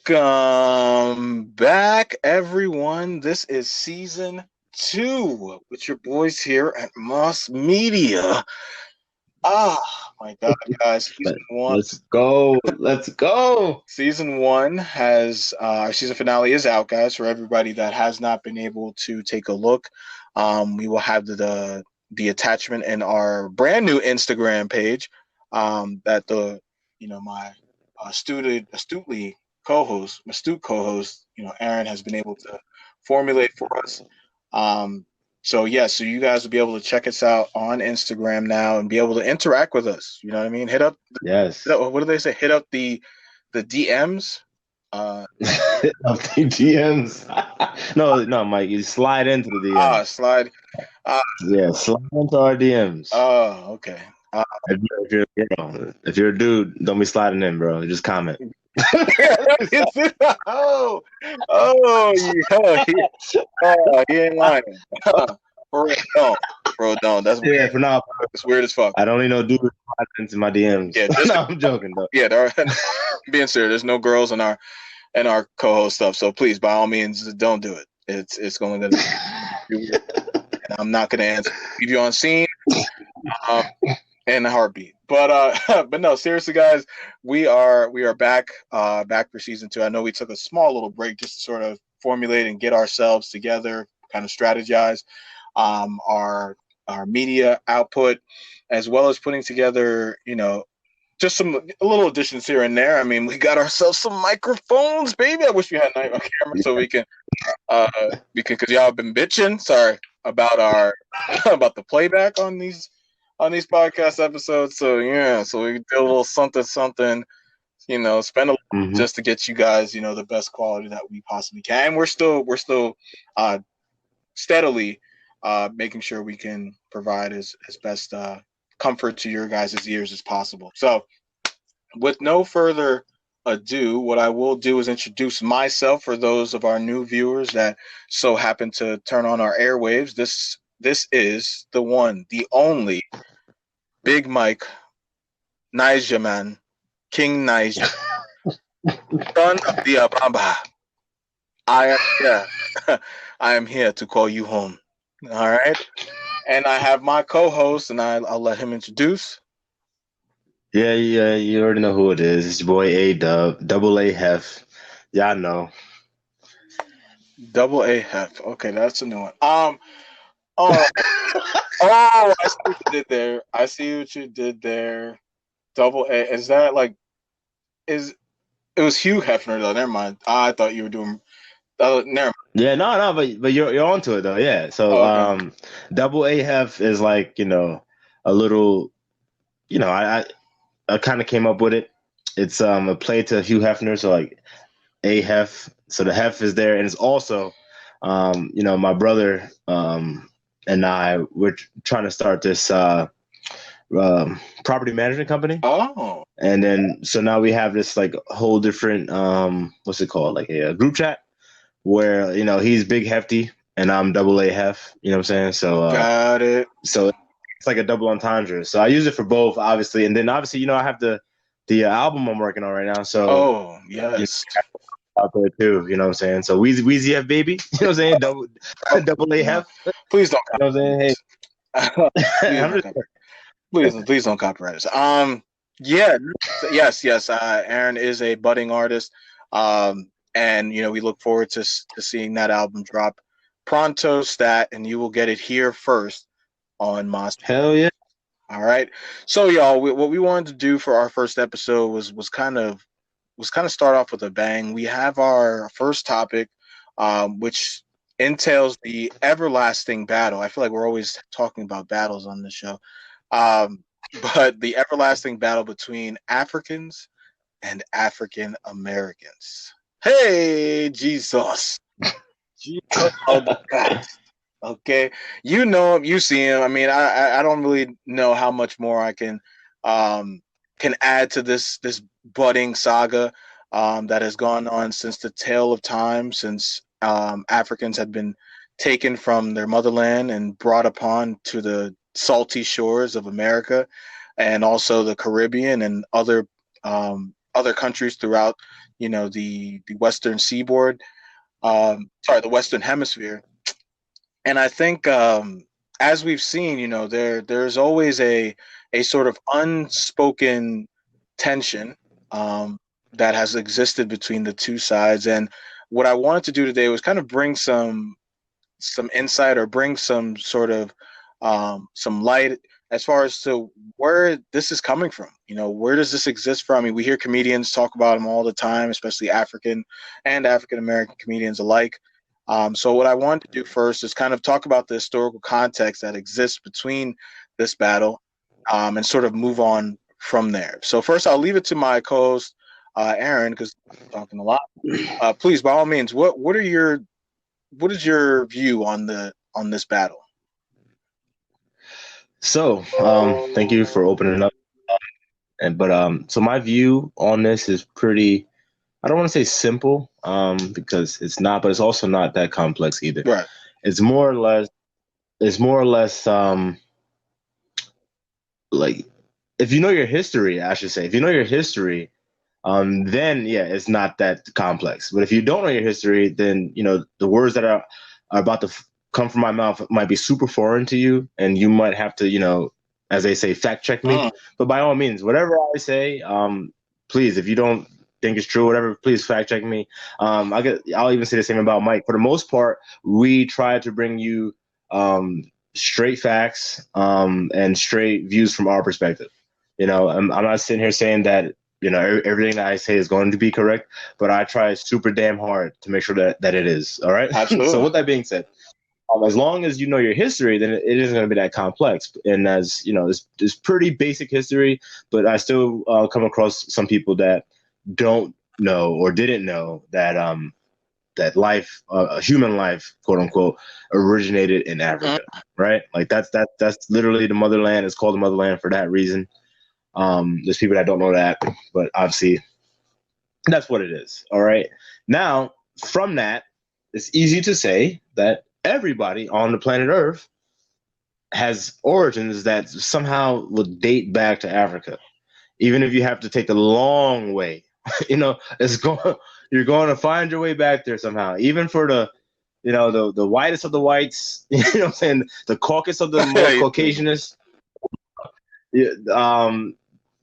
Welcome back, everyone. This is season 2 with your boys here at M.A.S Media. Ah, my God, guys, season one. Let's go. Let's go. Season one has our season finale is out, guys. For everybody that has not been able to take a look, we will have the attachment in our brand new Instagram page. That my astutely co-host, astute co-host, Aaron has been able to formulate for us. So you guys will be able to check us out on Instagram now and be able to interact with us. You know what I mean? Yes. What do they say? Hit up the DMs. Of the DMs. No, Mike. You slide into the DMs. Slide. Uh, Yeah, slide into our DMs. oh, okay. Uh, If you're a dude, don't be sliding in, bro. Just comment. oh, he ain't lying. For real, don't, bro, don't. That's Yeah, weird. for now, It's weird as fuck. I don't need no dude sliding into my DMs. Yeah, No, I'm joking though. yeah. Being serious, there's no girls in our co-host stuff. So please, by all means, don't do it. It's going to be weird. And I'm not going to answer. Leave you on scene. In a heartbeat. But no, seriously, guys, we are back for season 2. I know we took a small little break just to sort of formulate and get ourselves together, kind of strategize our media output, as well as putting together, just a little additions here and there. I mean, we got ourselves some microphones, baby. I wish we had a camera so we can because y'all have been bitching. Sorry about about the playback on these podcast episodes. So yeah, so we did a little something, spend a little just to get you guys, the best quality that we possibly can. And we're still steadily making sure we can provide as best comfort to your guys' ears as possible. So with no further ado, what I will do is introduce myself for those of our new viewers that so happen to turn on our airwaves. This is the one, the only Big Mike, Niger man, King Niger, son of the Abamba. I am here. I am here to call you home. All right. And I have my co-host, and I'll let him introduce. Yeah, you already know who it is. It's your boy A-Dub, double A Hef. Y'all know. Double A Hef. Okay, that's a new one. Oh, I see what you did there. Double A. Is that like it was Hugh Hefner though? Never mind. I thought you were doing. Never mind. Yeah, no, but you're onto it though. Yeah. So Okay. double A Hef is like, a little, I kind of came up with it. It's a play to Hugh Hefner, so like A Hef. So the Hef is there, and it's also, my brother and we're trying to start this property management company. Oh. And then so now we have this like whole different what's it called, like a group chat where he's big hefty and I'm double A Hef. You know what I'm saying? So Got it. so it's like a double entendre. So I use it for both, obviously, and then obviously I have the album I'm working on right now. So Oh yes. out there too. You know what I'm saying? So Wheezy F baby. You know what I'm saying? Double A Hef. Please don't. You know what I'm saying? Hey, I'm just, Please don't copyright us. Yeah, yes. Aaron is a budding artist, and we look forward to seeing that album drop pronto stat, and you will get it here first on M.A.S. hell yeah. All right. So y'all, what we wanted to do for our first episode was kind of start off with a bang. We have our first topic, which entails the everlasting battle. I feel like we're always talking about battles on this show. But the everlasting battle between Africans and African Americans. Hey, Jesus. Jesus of the past. Okay. You know him, you see him. I mean, I don't really know how much more I can add to this budding saga that has gone on since the tale of time, since Africans had been taken from their motherland and brought upon to the salty shores of America, and also the Caribbean and other countries throughout, the Western Seaboard. Sorry, the Western Hemisphere. And I think, as we've seen, there's always a sort of unspoken tension, that has existed between the two sides. And what I wanted to do today was kind of bring some insight, or bring some sort of, some light as far as to where this is coming from. Where does this exist from? I mean, we hear comedians talk about them all the time, especially African and African American comedians alike. So what I wanted to do first is kind of talk about the historical context that exists between this battle, and sort of move on from there. So first, I'll leave it to my co-host, Aaron, because I'm talking a lot. Please, by all means, what is your view on this battle? So, thank you for opening up. So my view on this is pretty. I don't want to say simple, because it's not, but it's also not that complex either. Right. It's more or less. It's more or less, like, if you know your history, I should say, if you know your history, then yeah, it's not that complex. But if you don't know your history, then the words that are about to come from my mouth might be super foreign to you, and you might have to, as they say, fact check me. But by all means, whatever I say, please, if you don't think it's true, whatever, please fact check me. I'll even say the same about Mike. For the most part, we try to bring you straight facts, and straight views from our perspective. I'm not sitting here saying that everything that I say is going to be correct, but I try super damn hard to make sure that it is. All right. Absolutely. So with that being said, as long as you know your history, then it isn't going to be that complex. And as it's pretty basic history, but I still come across some people that don't know or didn't know that that life, human life, quote unquote, originated in Africa, right? Like that's literally the motherland. It's called the motherland for that reason. There's people that don't know that, but obviously that's what it is. All right. Now, from that, it's easy to say that everybody on the planet Earth has origins that somehow would date back to Africa, even if you have to take the long way. You're going to find your way back there somehow, even for the whitest of the whites. What I'm saying, the caucus of the most Caucasianist. Yeah,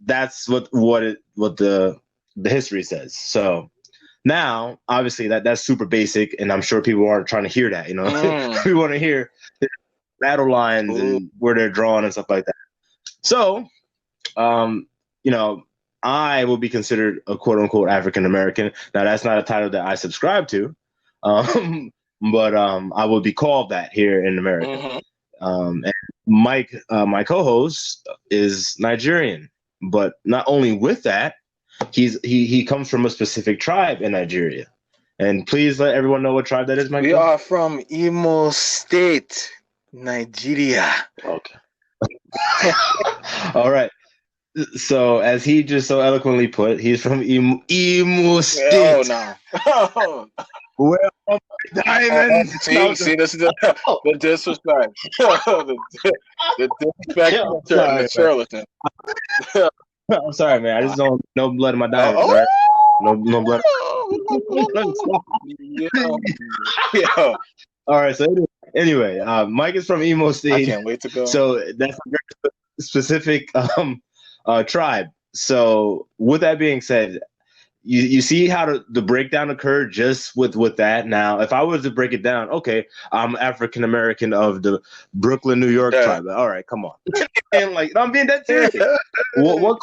that's what the history says. So now, obviously, that's super basic, and I'm sure people aren't trying to hear that. We want to hear battle lines and where they're drawn and stuff like that. So, I will be considered a quote unquote African American. Now, that's not a title that I subscribe to, but I will be called that here in America. And Mike, my co-host, is Nigerian, but not only with that, he comes from a specific tribe in Nigeria. And please let everyone know what tribe that is, Mike. We are from Imo State, Nigeria. Okay. All right. So, as he just so eloquently put, he's from Imo State. Oh, no. Where are my diamonds? See, this is the disrespect. the disrespect and the charlatan. I'm sorry, man. I just don't no blood in my diamonds, right? No blood. Yeah. All right. So anyway, Mike is from Imo State. I can't wait to go. So that's a very specific tribe. So with that being said, you see how the breakdown occurred just with that. Now, if I was to break it down, okay, I'm African American of the Brooklyn, New York tribe. All right, come on. And I'm being dead serious. What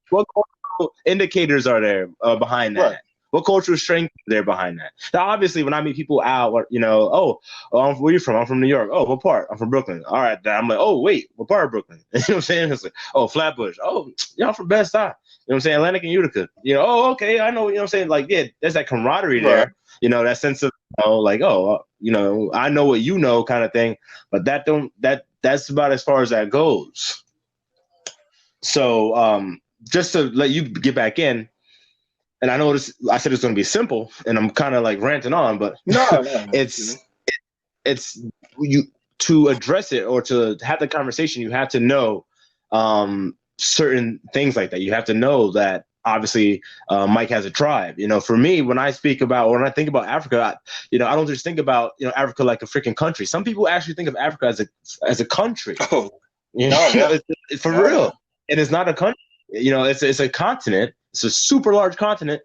cultural indicators are there behind that? Right. What cultural strength is there behind that? Now, obviously, when I meet people out, where where are you from? I'm from New York. Oh, what part? I'm from Brooklyn. All right, I'm like, oh, wait, what part of Brooklyn? You know what I'm saying? It's like, oh, Flatbush. Oh, I'm from Bed-Stuy. You know what I'm saying? Atlantic and Utica. Oh, okay, I know. You know what I'm saying? Like, yeah, there's that camaraderie there. Right. That sense of, I know what you know kind of thing. But that's about as far as that goes. So, just to let you get back in. And I know I said it's going to be simple, and I'm kind of like ranting on, but no, it's it's you to address it or to have the conversation. You have to know certain things like that. You have to know that obviously Mike has a tribe. For me, when I think about Africa, I don't just think about Africa like a freaking country. Some people actually think of Africa as a country. Oh, no, yeah. It's for Oh, real. yeah. And it's not a country. It's a continent. It's a super large continent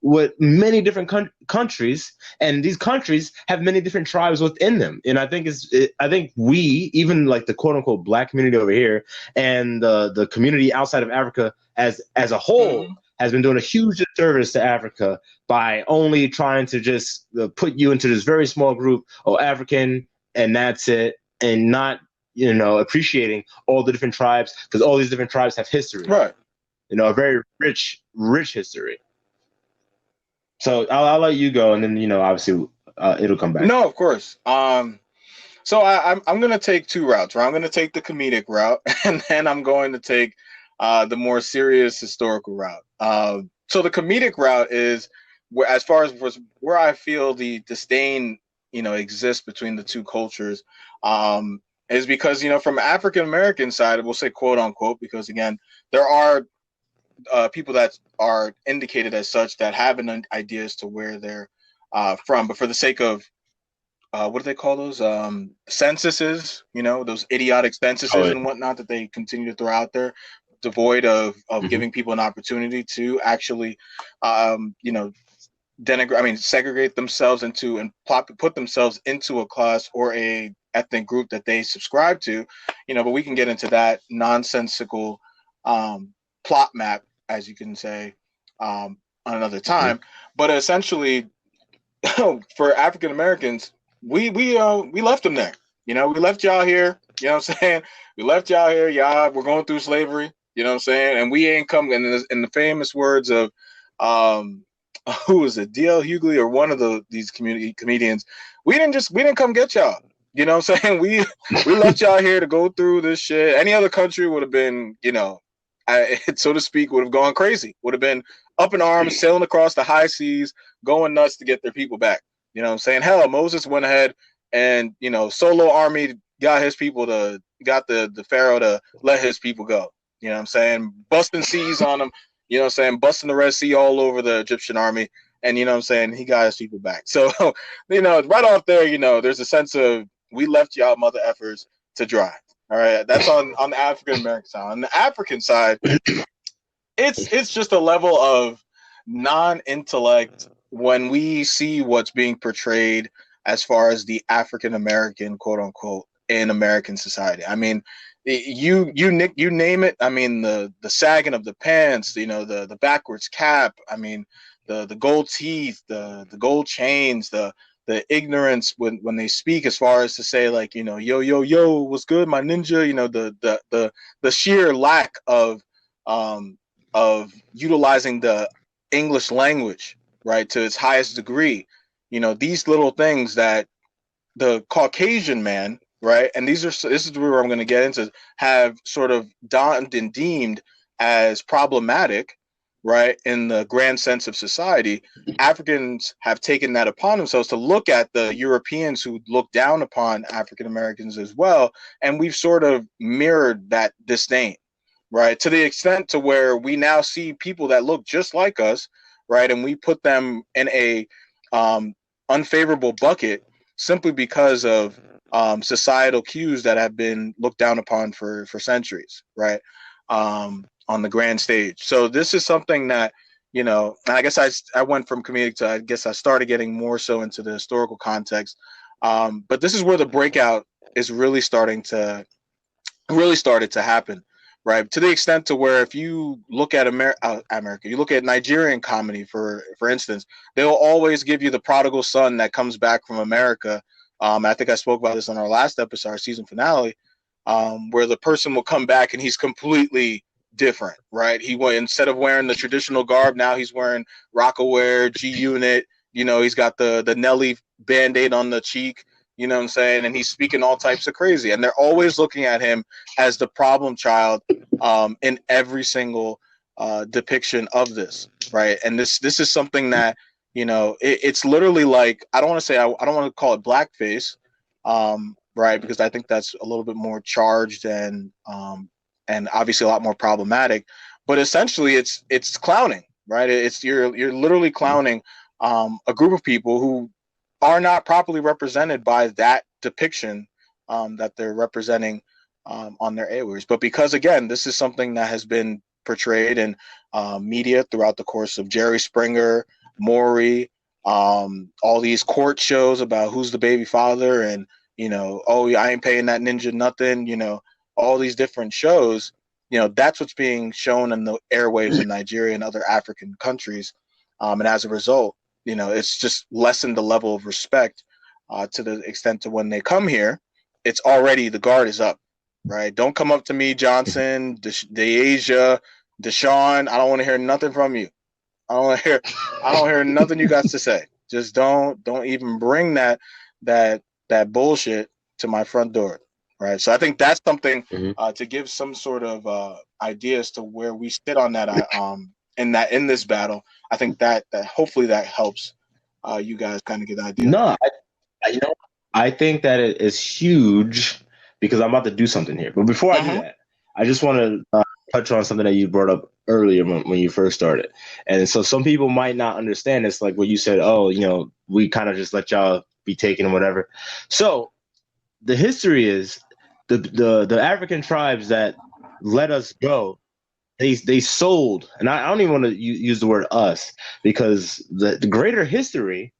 with many different countries, and these countries have many different tribes within them. And I think we, even like the quote unquote black community over here, and the community outside of Africa as a whole, Mm-hmm. has been doing a huge disservice to Africa by only trying to just put you into this very small group of African, and that's it, and not appreciating all the different tribes, because all these different tribes have history, Right. a very rich history. So I'll let you go, and then obviously it'll come back. No, of course. So I'm gonna take two routes, right? I'm gonna take the comedic route, and then I'm going to take the more serious historical route. So the comedic route is as far as where I feel the disdain, exists between the two cultures, is because from African American side, we'll say quote unquote, because again, there are people that are indicated as such that have an idea as to where they're from, but for the sake of what do they call those censuses? Those idiotic Oh, censuses yeah. and whatnot that they continue to throw out there, devoid of Mm-hmm. giving people an opportunity to actually, segregate themselves into and put themselves into a class or a ethnic group that they subscribe to. But we can get into that nonsensical plot map, as you can say, on another Mm-hmm. time. But essentially, for African Americans, we left them there. We left y'all here. You know what I'm saying? We left y'all here. Y'all, we're going through slavery. You know what I'm saying? And we ain't come. In the famous words of, um, who was it? D.L. Hughley or one of these community comedians. We didn't come get y'all. You know what I'm saying? We left y'all here to go through this shit. Any other country would have been, so to speak, would have gone crazy. Would have been up in arms, sailing across the high seas, going nuts to get their people back. You know what I'm saying? Hell, Moses went ahead and, solo army got the Pharaoh to let his people go. You know what I'm saying? Busting seas on them, busting the Red Sea all over the Egyptian army. And you know what I'm saying? He got his people back. So, right off there, there's a sense of we left y'all mother effers to dry. All right. That's on the African American side. On the African side, it's just a level of non-intellect when we see what's being portrayed as far as the African American, quote unquote, in American society. I mean, you name it. I mean, the sagging of the pants, the backwards cap. I mean, the gold teeth, the gold chains, the ignorance when they speak, as far as to say like, yo, what's good, my ninja. The sheer lack um, of utilizing the English language, right, to its highest degree. These little things that the Caucasian man, right, and this is where I'm going to get into, have sort of donned and deemed as problematic, right, in the grand sense of society. Africans have taken that upon themselves to look at the Europeans who look down upon African Americans as well, and we've sort of mirrored that disdain, right? To the extent to where we now see people that look just like us, right? And we put them in a um, unfavorable bucket simply because of societal cues that have been looked down upon for centuries, right? On the grand stage. So this is something that, and I guess I went from comedic to, I guess I started getting more so into the historical context. But this is where the breakout is really started to happen, right? To the extent to where if you look at America, you look at Nigerian comedy, for instance, they'll always give you the prodigal son that comes back from America. I think I spoke about this on our last episode, our season finale, where the person will come back and he's completely different, right? Instead of wearing the traditional garb, now he's wearing Rockaware, G Unit. He's got the Nelly band-aid on the cheek. You know what I'm saying? And he's speaking all types of crazy. And they're always looking at him as the problem child in every single depiction of this, right? And this is something that, it's literally like, I don't want to call it blackface, right? Because I think that's a little bit more charged and obviously a lot more problematic. But essentially, it's clowning, right? It's you're literally clowning a group of people who are not properly represented by that depiction that they're representing on their airwaves. But because again, this is something that has been portrayed in media throughout the course of Jerry Springer, Maury, all these court shows about who's the baby father, and oh yeah, I ain't paying that ninja nothing. All these different shows. That's what's being shown in the airwaves in Nigeria and other African countries, and as a result, it's just lessened the level of respect to the extent to when they come here, it's already the guard is up, right? Don't come up to me, Johnson, DeAsia, Deshaun. I don't want to hear nothing from you. I don't hear nothing you got to say. Just don't even bring that bullshit to my front door, right? So I think that's something to give some sort of idea as to where we sit on that in this battle. I think that hopefully that helps you guys kind of get an idea. No, I think that it is huge because I'm about to do something here. But before I do that, I just want to touch on something that you brought up earlier when you first started. And so some people might not understand this, like what you said, oh, we kind of just let y'all be taken and whatever. So the history is the African tribes that let us go, they sold, and I don't even want to use the word us, because the greater history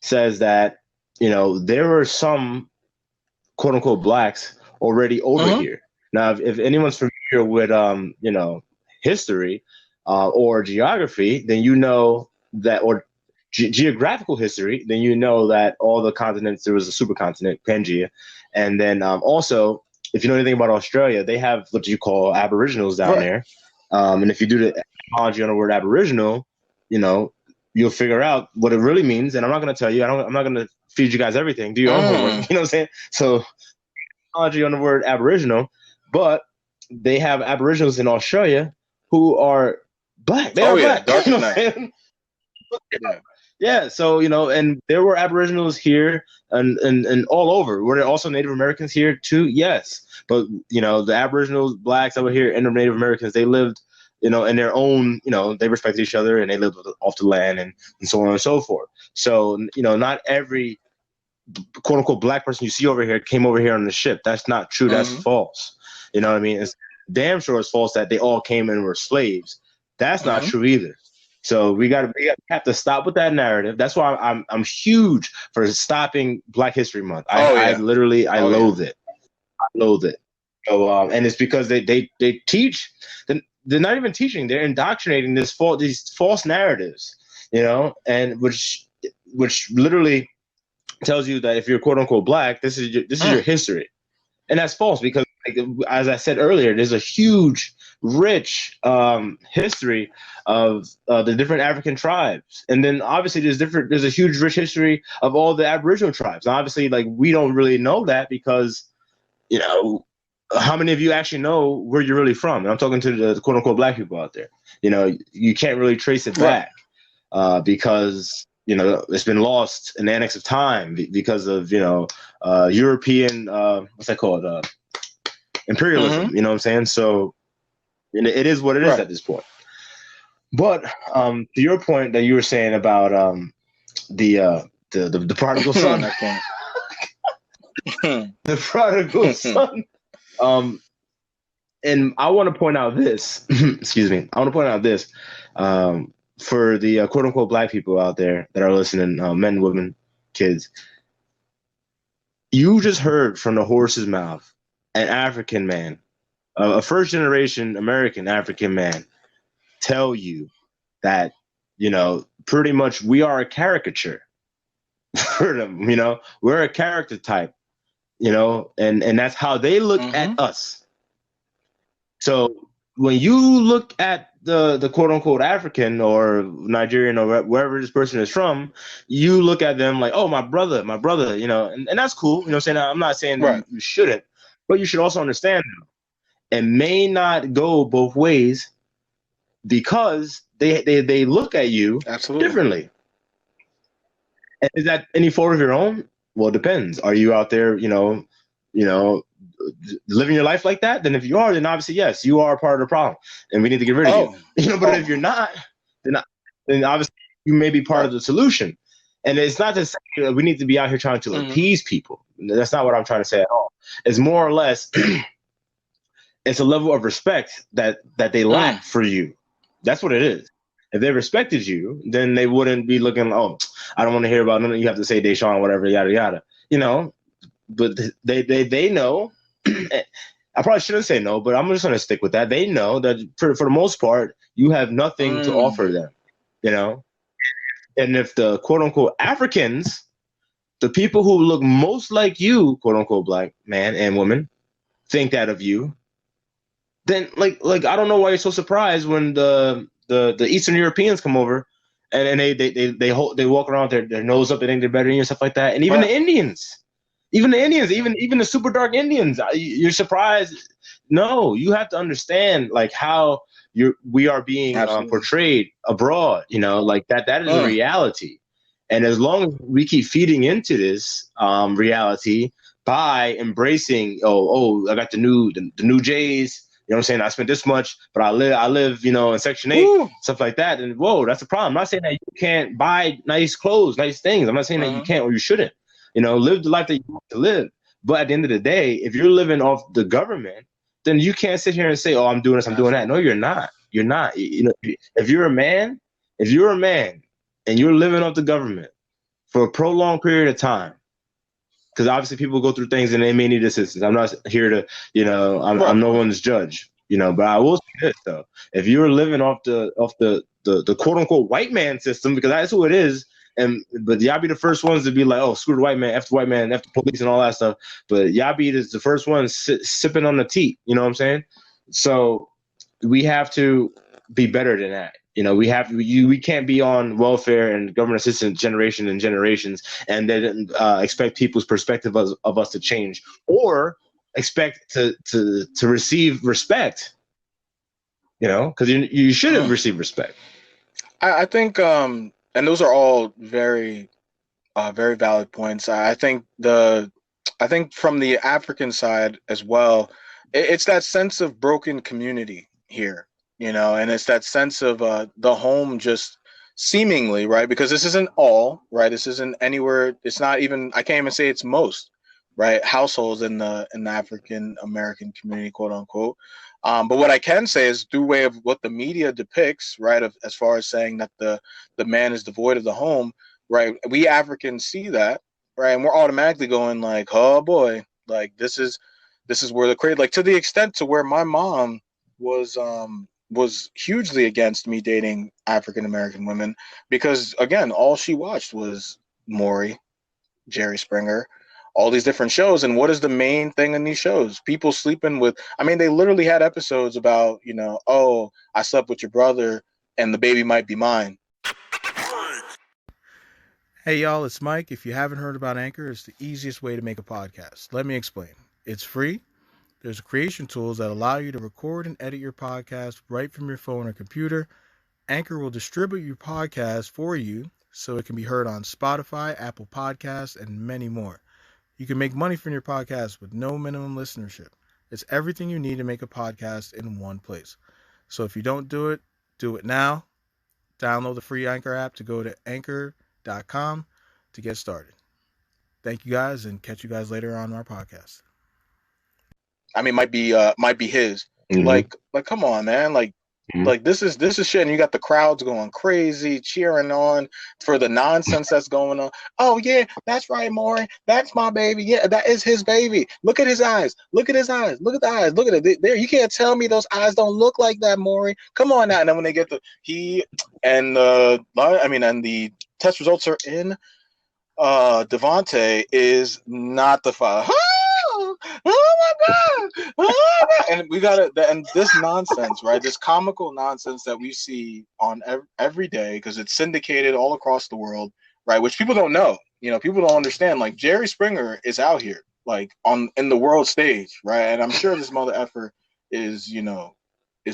says that there were some quote unquote blacks already over here. Now, if anyone's familiar with history or geography, then that, or geographical history, then that all the continents, there was a supercontinent, Pangea, and then also, if you know anything about Australia, they have what you call aboriginals down there. And if you do the etymology on the word aboriginal, you'll figure out what it really means. And I'm not going to tell you. I'm not going to feed you guys everything. Do your own homework. You know what I'm saying? So, etymology on the word aboriginal, but they have aboriginals in Australia who are black. They are black. Dark than Yeah, so and there were aboriginals here and all over. Were there also Native Americans here too? Yes, but the aboriginals, blacks that were here, and the Native Americans, they lived in their own, they respected each other and they lived off the land and so on and so forth. So not every quote unquote black person you see over here came over here on the ship. That's not true. That's false. You know what I mean? It's damn sure it's false that they all came and were slaves. That's not true either. So we have to stop with that narrative. That's why I'm huge for stopping Black History Month. I loathe it. I loathe it. So and it's because they teach. They're not even teaching. They're indoctrinating these false narratives. And which literally tells you that if you're quote unquote black, this is your history, and that's false because, as I said earlier, there's a huge, rich history of the different African tribes, and then obviously there's a huge, rich history of all the Aboriginal tribes. And obviously, we don't really know that because, how many of you actually know where you're really from? And I'm talking to the quote unquote black people out there. You can't really trace it back because it's been lost in the annex of time because of European what's that called, imperialism. You know what I'm saying? So it is what it is at this point. But to your point that you were saying about the prodigal son, the prodigal son. And I want to point out this. Excuse me. I want to point out this for the quote unquote black people out there that are listening, men, women, kids. You just heard from the horse's mouth an African man, a first generation American African man, tell you that pretty much we are a caricature for them. We're a character type. And that's how they look at us. So when you look at the quote unquote African or Nigerian or wherever this person is from, you look at them like, oh, my brother, and that's cool. You know what I'm saying? I'm not saying that you shouldn't, but you should also understand it may not go both ways because they look at you differently. And is that any fault of your own? Well, it depends. Are you out there, you know, living your life like that? Then if you are, then obviously yes, you are part of the problem, and we need to get rid of you. Oh, But if you're not, then then obviously you may be part right. of the solution. And it's not to say that we need to be out here trying to Mm-hmm. appease people. That's not what I'm trying to say at all. It's more or less it's a level of respect that they lack for you. That's what it is. If they respected you, then they wouldn't be looking. Oh, I don't want to hear about nothing you have to say, Deshaun, whatever, yada yada. But they know. I probably shouldn't say no, but I'm just going to stick with that. They know that for the most part, you have nothing to offer them. And if the quote unquote Africans, the people who look most like you, quote unquote, black man and woman, think that of you, then like I don't know why you're so surprised when the Eastern Europeans come over and they walk around with their nose up, they think they're better than you and stuff like that. And even Right. the Indians, even the super dark Indians, you're surprised. No, you have to understand like how we are being portrayed abroad. Like that is a reality. And as long as we keep feeding into this reality by embracing, I got the new J's. You know what I'm saying? I spent this much, but I live, in Section 8, stuff like that. And whoa, that's a problem. I'm not saying that you can't buy nice clothes, nice things. I'm not saying that you can't or you shouldn't. Live the life that you want to live. But at the end of the day, if you're living off the government, then you can't sit here and say, "Oh, I'm doing this, I'm doing that." No, you're not. You're not. If you're a man, and you're living off the government for a prolonged period of time, because obviously people go through things and they may need assistance. I'm not here to, I'm no one's judge, but I will say this though: if you're living off the quote unquote white man system, because that's who it is, but y'all be the first ones to be like, oh, screw the white man, F the white man, F the police and all that stuff. But y'all be the first ones sipping on the tea. You know what I'm saying? So we have to be better than that. We can't be on welfare and government assistance generation and generations, and then expect people's perspective of us to change, or expect to receive respect. Because you should have received respect. I think, and those are all very, very valid points. I think from the African side as well, it's that sense of broken community here, and it's that sense of the home just seemingly, right? Because this isn't all, right? This isn't anywhere. It's not even, I can't even say it's most, right? Households in the African American community, quote unquote. But what I can say is through way of what the media depicts, right, as far as saying that the man is devoid of the home, right? We Africans see that, right, and we're automatically going like, oh boy, like this is where the crazy, like to the extent to where my mom was hugely against me dating African American women because again, all she watched was Maury, Jerry Springer, all these different shows. And what is the main thing in these shows? People sleeping with, I mean, they literally had episodes about, oh, I slept with your brother and the baby might be mine. Hey y'all, it's Mike. If you haven't heard about Anchor, it's the easiest way to make a podcast. Let me explain. It's free. There's creation tools that allow you to record and edit your podcast right from your phone or computer. Anchor will distribute your podcast for you so it can be heard on Spotify, Apple Podcasts, and many more. You can make money from your podcast with no minimum listenership. It's everything you need to make a podcast in one place. So if you don't do it now. Download the free Anchor app to go to anchor.com to get started. Thank you guys and catch you guys later on our podcast. I mean, might be his. Mm-hmm. Like come on, man. Like this is shit, and you got the crowds going crazy, cheering on for the nonsense that's going on. Oh yeah, that's right, Maury. That's my baby. Yeah, that is his baby. Look at his eyes. Look at his eyes. Look at the eyes. Look at it. There, you can't tell me those eyes don't look like that, Maury. Come on now. And then when they get and the test results are in, Devontae is not the father. Oh my god! Oh my god! And we gotta, and this nonsense, right? This comical nonsense that we see on every day because it's syndicated all across the world, right? Which people don't know. People don't understand. Like Jerry Springer is out here, like in the world stage, right? And I'm sure this mother effer is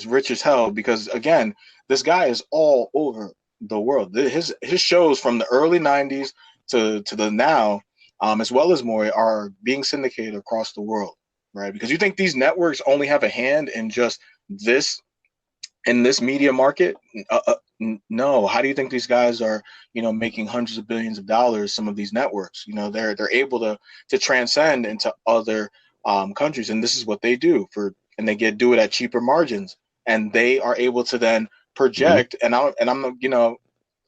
rich as hell because again, this guy is all over the world. His shows from the early '90s to the now. as well as more, are being syndicated across the world, right? Because you think these networks only have a hand in just this in this media market? No. How do you think these guys are, making hundreds of billions of dollars? Some of these networks, they're able to transcend into other countries, and this is what they do and they do it at cheaper margins, and they are able to then project. I'm how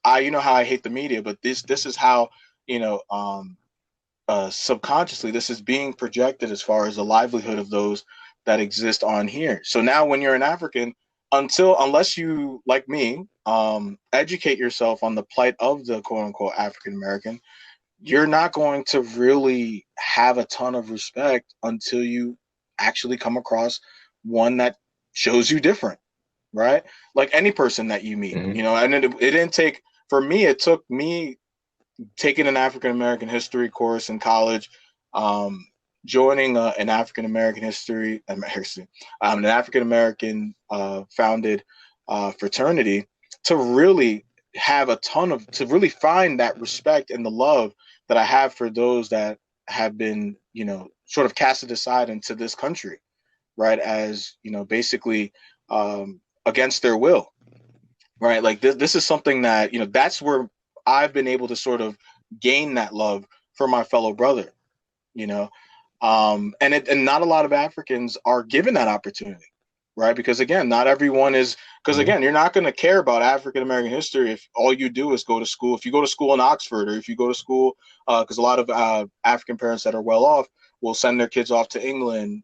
I hate the media, but this is how subconsciously this is being projected as far as the livelihood of those that exist on here. So now when you're an African, unless you, like me, educate yourself on the plight of the quote unquote African American, you're not going to really have a ton of respect until you actually come across one that shows you different, right? Like any person that you meet, and it didn't take, for me, it took me taking an African American history course in college, joining an African American an African American founded fraternity, to really to really find that respect and the love that I have for those that have been, sort of casted aside into this country, right? As, basically against their will, right? Like this is something that, that's where I've been able to sort of gain that love for my fellow brother, and not a lot of Africans are given that opportunity, right? Because again, not everyone is, because again, you're not going to care about African American history if all you do is go to school. If you go to school in Oxford, or if you go to school, because a lot of African parents that are well off will send their kids off to England,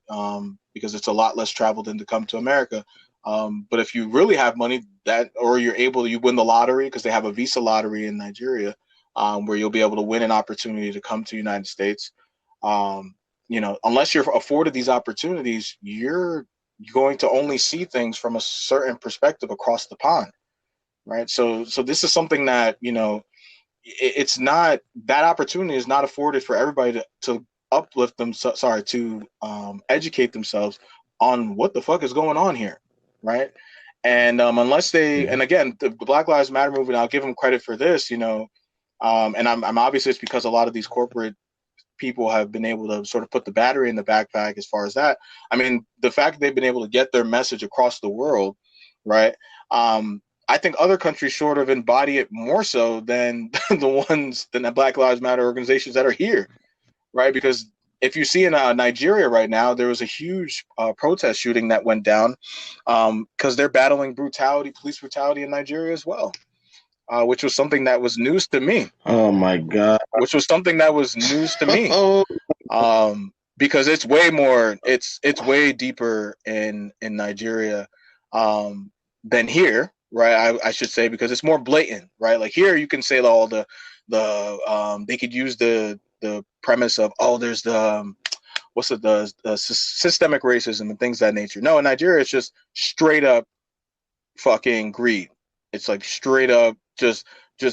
because it's a lot less travel than to come to America. But if you really have money, or you win the lottery, because they have a visa lottery in Nigeria, where you'll be able to win an opportunity to come to the United States. Unless you're afforded these opportunities, you're going to only see things from a certain perspective across the pond, right? So this is something that, it's not, that opportunity is not afforded for everybody to uplift them. To educate themselves on what the fuck is going on here, right? And unless they, and again, the Black Lives Matter movement, I'll give them credit for this, and I'm obviously, it's because a lot of these corporate people have been able to sort of put the battery in the backpack as far as that. I mean, the fact that they've been able to get their message across the world, right? I think other countries sort of embody it more so than the Black Lives Matter organizations that are here, right? Because if you see in Nigeria right now, there was a huge protest shooting that went down, because they're battling police brutality in Nigeria as well. Which was something that was news to me. Oh my God! Which was something that was news to me. Because it's way more, it's way deeper in Nigeria than here, right? I should say, because it's more blatant, right? Like here, you can say all they could use the premise of, there's the systemic racism and things of that nature. No, in Nigeria, it's just straight up fucking greed. It's like straight up, just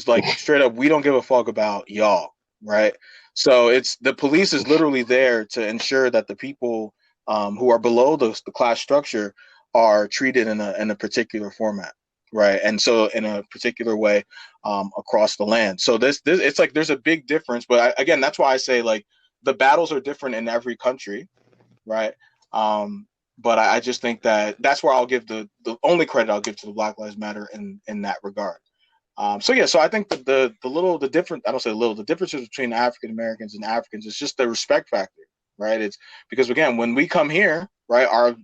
like straight up, we don't give a fuck about y'all, right? So it's, the police is literally there to ensure that the people who are below the class structure are treated in a particular format, right? And so in a particular way across the land. So this it's like there's a big difference, but again, that's why I say, like, the battles are different in every country, right? But I just think that's where I'll give the only credit I'll give to the Black Lives Matter in that regard. So I think that the differences between African Americans and Africans is just the respect factor, right? It's because, again, when we come here, right,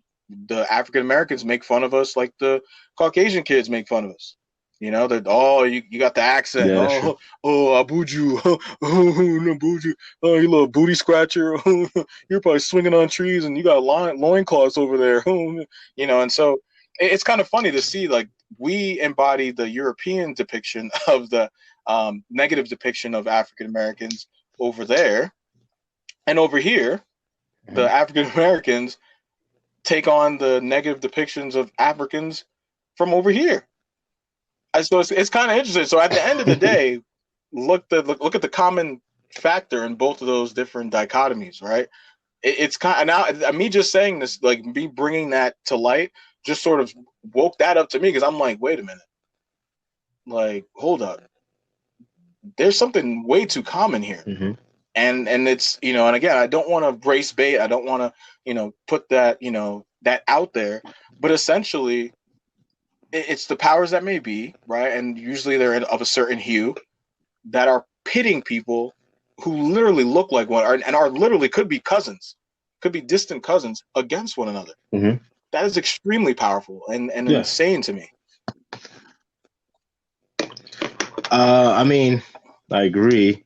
the African Americans make fun of us like the Caucasian kids make fun of us. They're, you got the accent. Yeah, Abuju. No, Abuju. Oh, you little booty scratcher. You're probably swinging on trees and you got loincloths over there. And so it's kind of funny to see, like, we embody the European depiction of the negative depiction of African Americans over there. And over here, the African Americans take on the negative depictions of Africans from over here. So it's kind of interesting. So at the end of the day, look at the common factor in both of those different dichotomies, right? It's kind of, now me just saying this, like me bringing that to light, just sort of woke that up to me, because I'm like, wait a minute, like, hold up, there's something way too common here, and it's, and again, I don't want to race bait. I don't want to, put that, that out there. But essentially, it's the powers that may be, right? And usually they're of a certain hue that are pitting people who literally look like one and are literally could be cousins, could be distant cousins against one another. Mm-hmm. That is extremely powerful and insane to me. I mean, I agree,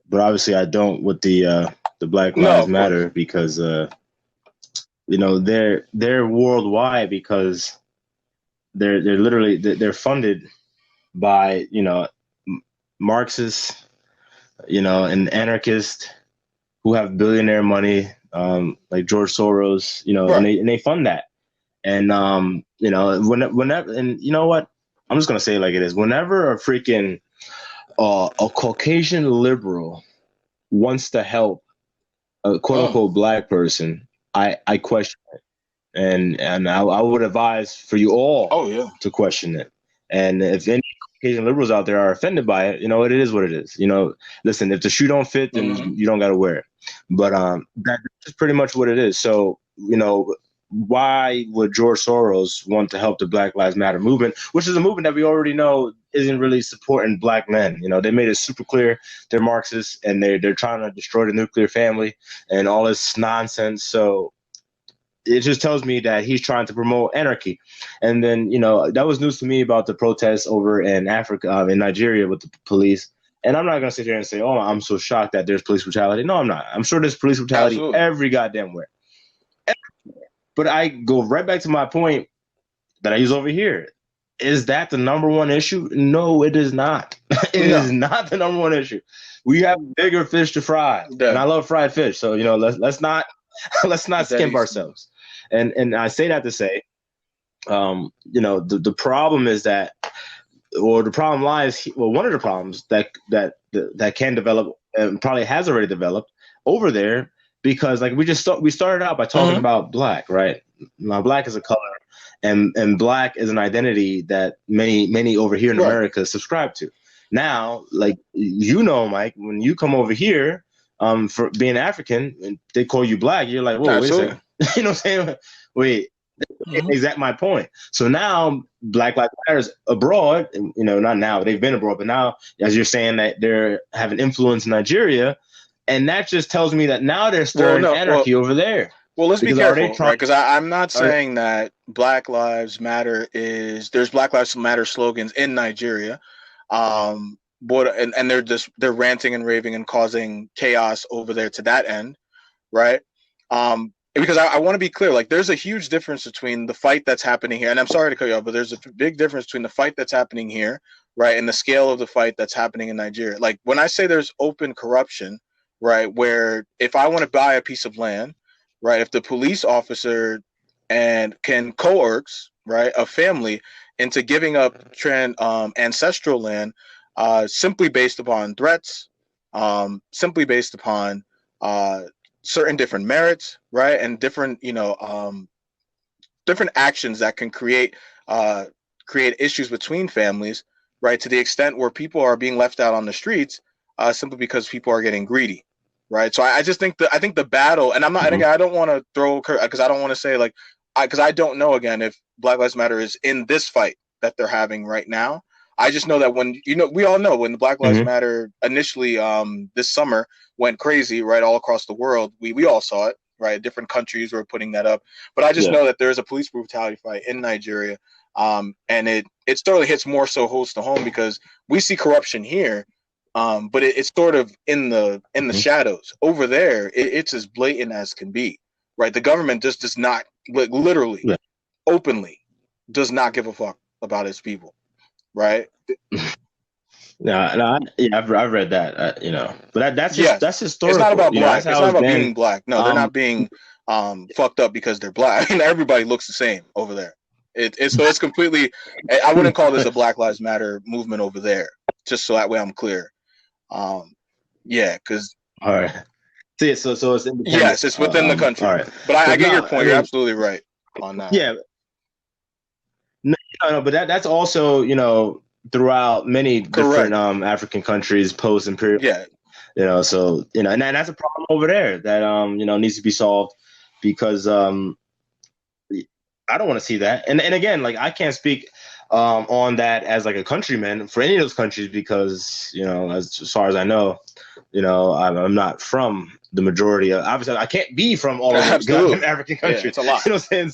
but obviously I don't with the Black Lives Matter because they're worldwide because they're literally they're funded by Marxists, and anarchists who have billionaire money, like George Soros, right. and they fund that. And whenever, and you know what, I'm just gonna say it like it is. Whenever a freaking a Caucasian liberal wants to help a quote unquote black person, I question it, and I would advise for you all to question it. And if any Caucasian liberals out there are offended by it, it is what it is. Listen, if the shoe don't fit, then you don't got to wear it. But that's pretty much what it is. So why would George Soros want to help the Black Lives Matter movement, which is a movement that we already know isn't really supporting black men? They made it super clear they're Marxists and they're trying to destroy the nuclear family and all this nonsense. So it just tells me that he's trying to promote anarchy. And then, that was news to me about the protests over in Africa, in Nigeria with the police. And I'm not going to sit here and say, oh, I'm so shocked that there's police brutality. No, I'm not. I'm sure there's police brutality every goddamn where. But I go right back to my point that I use over here. Is that the number one issue? No, it is not. It is not the number one issue. We have bigger fish to fry, and I love fried fish. So let's not skimp ourselves. And I say that to say, the problem is that, or the problem lies. Well, one of the problems that can develop and probably has already developed over there. Because like we started out by talking about black, right? Now black is a color, and black is an identity that many over here in America subscribe to. Now, like Mike, when you come over here, for being African, and they call you black, you're like, whoa, wait a second. You know what I'm saying? Wait, exact my point. So now Black Lives Matter abroad, not now, they've been abroad, but now, as you're saying that they're having influence in Nigeria. And that just tells me that now they're stirring anarchy over there. Well, let's be careful, right? Because I'm not saying that Black Lives Matter there's Black Lives Matter slogans in Nigeria, but and they're ranting and raving and causing chaos over there to that end, right? Because I want to be clear, like there's a huge difference between the fight that's happening here, and I'm sorry to cut you off, but there's a big difference between the fight that's happening here, right, and the scale of the fight that's happening in Nigeria. Like when I say there's open corruption, right, where if I want to buy a piece of land, right, if the police officer can coerce, right, a family into giving up ancestral land, simply based upon threats, simply based upon certain different merits, right, and different different actions that can create issues between families, right, to the extent where people are being left out on the streets simply because people are getting greedy. Right, so I just think the battle, and I'm not, and again, I don't want to throw, because I don't want to say because I don't know again if Black Lives Matter is in this fight that they're having right now. I just know that when we all know when the Black Lives Matter initially this summer went crazy, right, all across the world, we all saw it, right? Different countries were putting that up, but I just know that there is a police brutality fight in Nigeria, and it certainly hits more so close to home because we see corruption here. But it's sort of in the shadows. Over there, it's as blatant as can be, right? The government just does not, literally, openly, does not give a fuck about its people, right? I've read that, but that's historical. It's not about black. It's not about being black. No, they're not being fucked up because they're black. Everybody looks the same over there. It's completely. I wouldn't call this a Black Lives Matter movement over there. Just so that way I'm clear. Because all right. See, so it's independent. Yes, it's within the country. All right. But I get your point. You're absolutely right on that. Yeah. No, but that's also throughout many different African countries, post-imperial. Yeah. So and that's a problem over there that needs to be solved because I don't want to see that. And again, like I can't speak on that as like a countryman for any of those countries because as far as I know, I'm not from the majority of. Obviously, I can't be from all of the goddamn African countries. Yeah, it's a lot. You know what I'm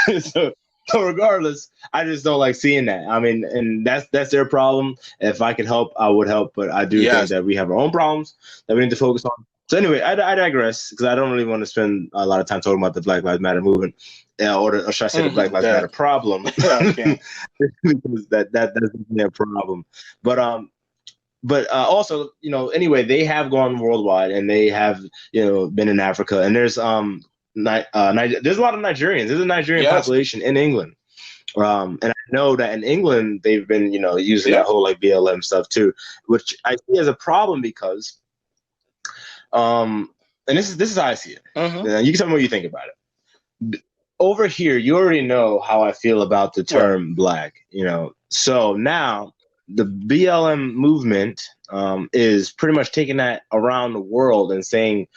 saying? So regardless, I just don't like seeing that. I mean, and that's their problem. If I could help, I would help. But I do think that we have our own problems that we need to focus on. So anyway, I digress because I don't really want to spend a lot of time talking about the Black Lives Matter movement, or should I say the Black Lives Matter problem? Because that's their problem. But also, anyway, they have gone worldwide and they have, been in Africa. And there's there's a lot of Nigerians. There's a Nigerian population in England. And I know that in England they've been, using that whole like BLM stuff too, which I see as a problem because, and this is how I see it. You can tell me what you think about it. Over here, you already know how I feel about the term black, So now the BLM movement is pretty much taking that around the world and saying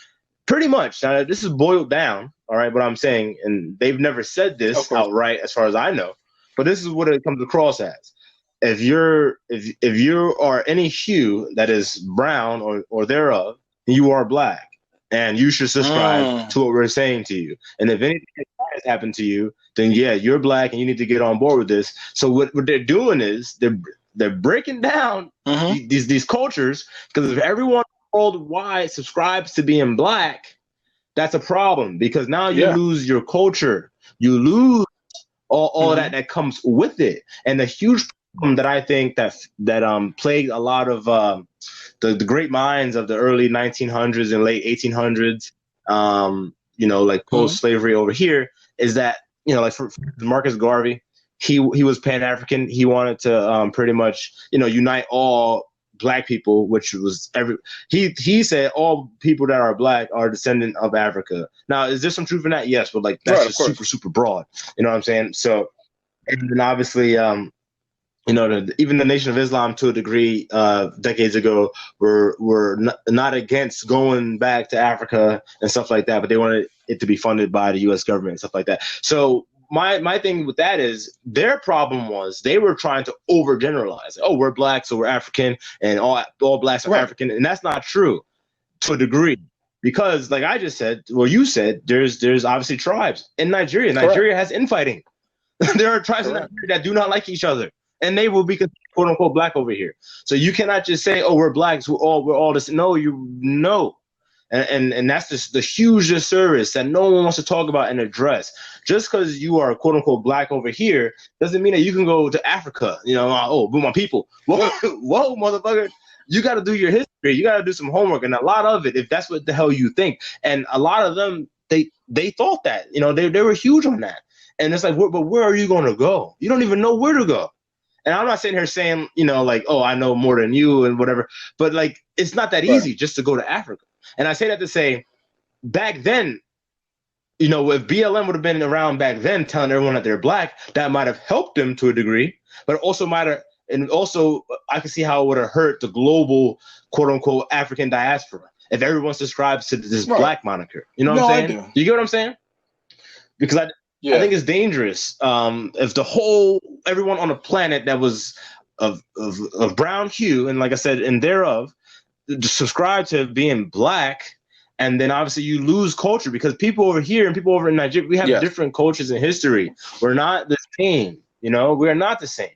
pretty much, now this is boiled down, all right, what I'm saying, and they've never said this outright as far as I know, but this is what it comes across as. If you are any hue that is brown or thereof, you are black. And you should subscribe to what we're saying to you. And if anything has happened to you, then you're black and you need to get on board with this. So what they're doing is they're breaking down these cultures, because if everyone worldwide subscribes to being black, that's a problem, because now you lose your culture. You lose all that comes with it. And the huge problem that I think that plagued a lot of the great minds of the early 1900s and late 1800s, like post-slavery over here, is that, like for Marcus Garvey, he was Pan-African. He wanted to pretty much, unite all black people, which was he said all people that are black are descendant of Africa. Now, is there some truth in that? Yes, but like that's just super, super broad. You know what I'm saying? So, and then obviously, even the Nation of Islam, to a degree, decades ago, were not against going back to Africa and stuff like that, but they wanted it to be funded by the U.S. government and stuff like that. So my thing with that is their problem was they were trying to overgeneralize. Oh, we're black, so we're African, and all blacks are African, and that's not true to a degree. Because, like I just said, you said, there's obviously tribes in Nigeria. Nigeria has infighting. There are tribes in Nigeria that do not like each other, and they will be quote unquote black over here. So you cannot just say, "Oh, we're blacks. We're all this." No, and that's just the huge disservice that no one wants to talk about and address. Just because you are quote unquote black over here doesn't mean that you can go to Africa. But my people, whoa, motherfucker. You got to do your history. You got to do some homework, and a lot of it, if that's what the hell you think. And a lot of them, they thought that. They were huge on that. And it's like, but where are you going to go? You don't even know where to go. And I'm not sitting here saying, like, oh, I know more than you and whatever. But like, it's not that easy just to go to Africa. And I say that to say, back then, if BLM would have been around back then, telling everyone that they're black, that might have helped them to a degree. But it also might have, and also I can see how it would have hurt the global, quote unquote, African diaspora if everyone subscribes to this black moniker. You know what I'm saying? I do. You get what I'm saying? Because I think it's dangerous if everyone on the planet that was of brown hue, and like I said, and thereof, subscribe to being black, and then obviously you lose culture, because people over here and people over in Nigeria, we have different cultures and history. We're not the same. We're not the same.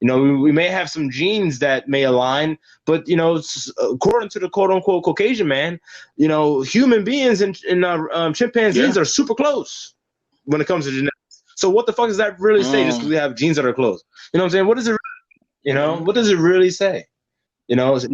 We may have some genes that may align, but according to the quote unquote Caucasian man, human beings and chimpanzees are super close when it comes to genetics. So what the fuck does that really say, just because we have genes that are close? You know what I'm saying? What does it really, what does it really say? Is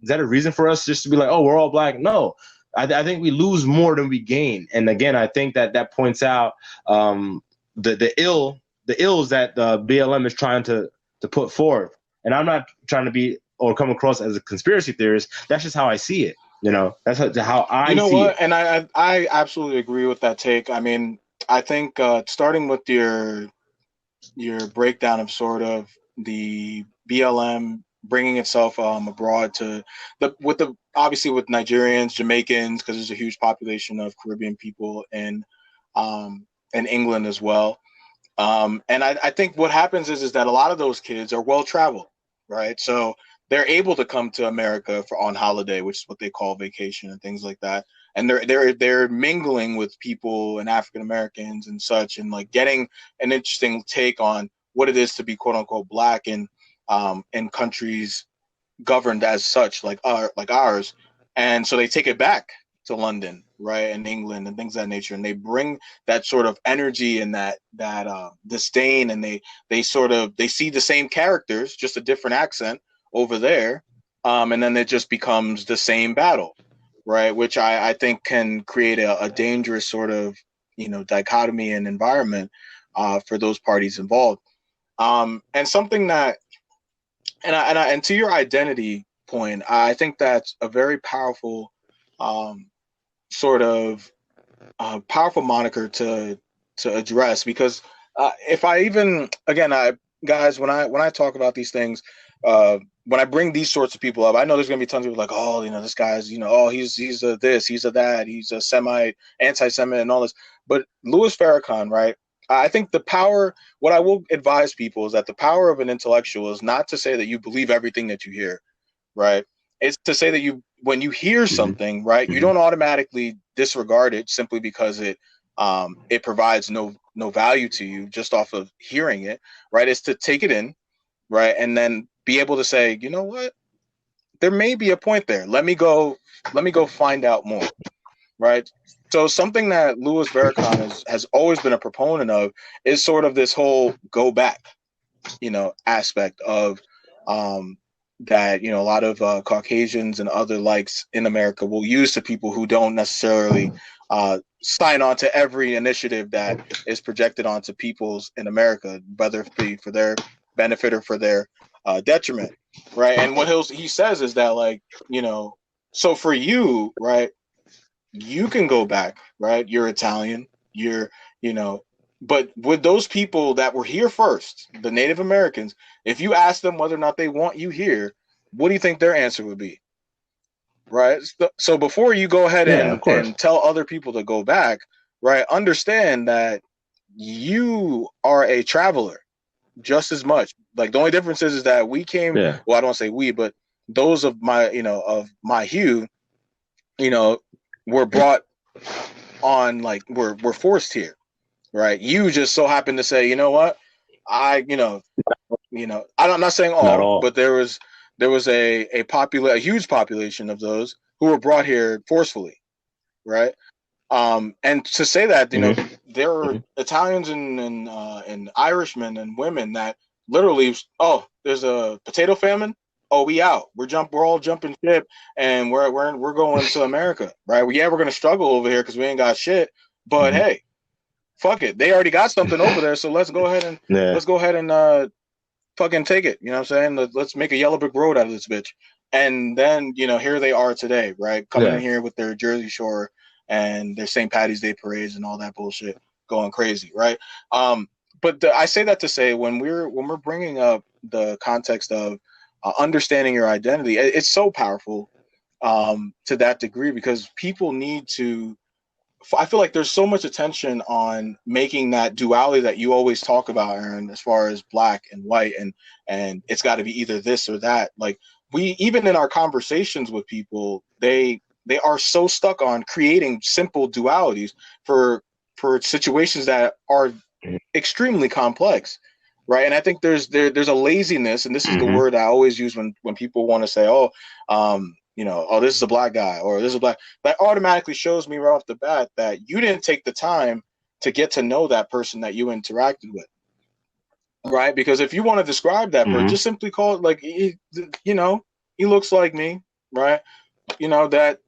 that a reason for us just to be like, oh, we're all black? No, I think we lose more than we gain. And again, I think that points out the ills that the BLM is trying to put forth. And I'm not trying to be or come across as a conspiracy theorist. That's just how I see it. That's how I see it. You know what? And I absolutely agree with that take. I mean, I think starting with your breakdown of sort of the BLM bringing itself abroad to obviously with Nigerians, Jamaicans, because there's a huge population of Caribbean people in England as well. And I think what happens is that a lot of those kids are well traveled, right? So they're able to come to America on holiday, which is what they call vacation and things like that. And they're mingling with people and African Americans and such, and like getting an interesting take on what it is to be quote unquote black in countries governed as such, like ours. And so they take it back to London, right, and England and things of that nature, and they bring that sort of energy and that disdain, and they see the same characters, just a different accent over there, and then it just becomes the same battle, right? Which I think can create a dangerous sort of dichotomy and environment for those parties involved. And something that and to your identity point, I think that's a very powerful sort of powerful moniker to address, because if I even again, guys, when I talk about these things, when I bring these sorts of people up, I know there's gonna be tons of people like, oh, this guy's, oh, he's a this, he's a that, he's a Semite, anti-Semite, and all this. But Louis Farrakhan, right? I think the power. What I will advise people is that the power of an intellectual is not to say that you believe everything that you hear, right? It's to say that when you hear something, right, you don't automatically disregard it simply because it provides no value to you just off of hearing it, right? It's to take it in, right, and then be able to say, you know what, there may be a point there. Let me go find out more, right? So something that Louis Farrakhan has always been a proponent of is sort of this whole go back, aspect of that a lot of Caucasians and other likes in America will use to people who don't necessarily sign on to every initiative that is projected onto peoples in America, whether it be for their benefit or for their detriment, right? And what he says is that, like, so for you, right, you can go back, right? You're Italian, but with those people that were here first, the Native Americans, if you ask them whether or not they want you here, what do you think their answer would be? Right? So before you go ahead and tell other people to go back, right, understand that you are a traveler just as much. Like, the only difference is that we came, well, I don't say we, but those of my, of my hue, were brought on, like, we're forced here, right? You just so happen to say, you know what, I'm not saying all, but there was a huge population of those who were brought here forcefully, right? And to say that, there are Italians and Irishmen and women that literally, oh, there's a potato famine. Oh, we out. We're all jumping ship, and we're going to America, right? Well, yeah, we're gonna struggle over here because we ain't got shit. But hey, fuck it. They already got something over there, so let's go ahead and fucking take it. You know what I'm saying? Let's make a yellow brick road out of this bitch. And then, here they are today, right? Coming in here with their Jersey Shore and their St. Patty's Day parades and all that bullshit, going crazy, right? But I say that to say, when we're bringing up the context of understanding your identity, it's so powerful to that degree, because people need to. I feel like there's so much attention on making that duality that you always talk about, Aaron, as far as black and white, and it's got to be either this or that. Like, we, even in our conversations with people, they are so stuck on creating simple dualities for situations that are extremely complex, right? And I think there's a laziness, and this is the word I always use when people want to say, oh, oh, this is a black guy, or this is a black, that automatically shows me right off the bat that you didn't take the time to get to know that person that you interacted with, right? Because if you want to describe that person, just simply call it like, he looks like me, right? That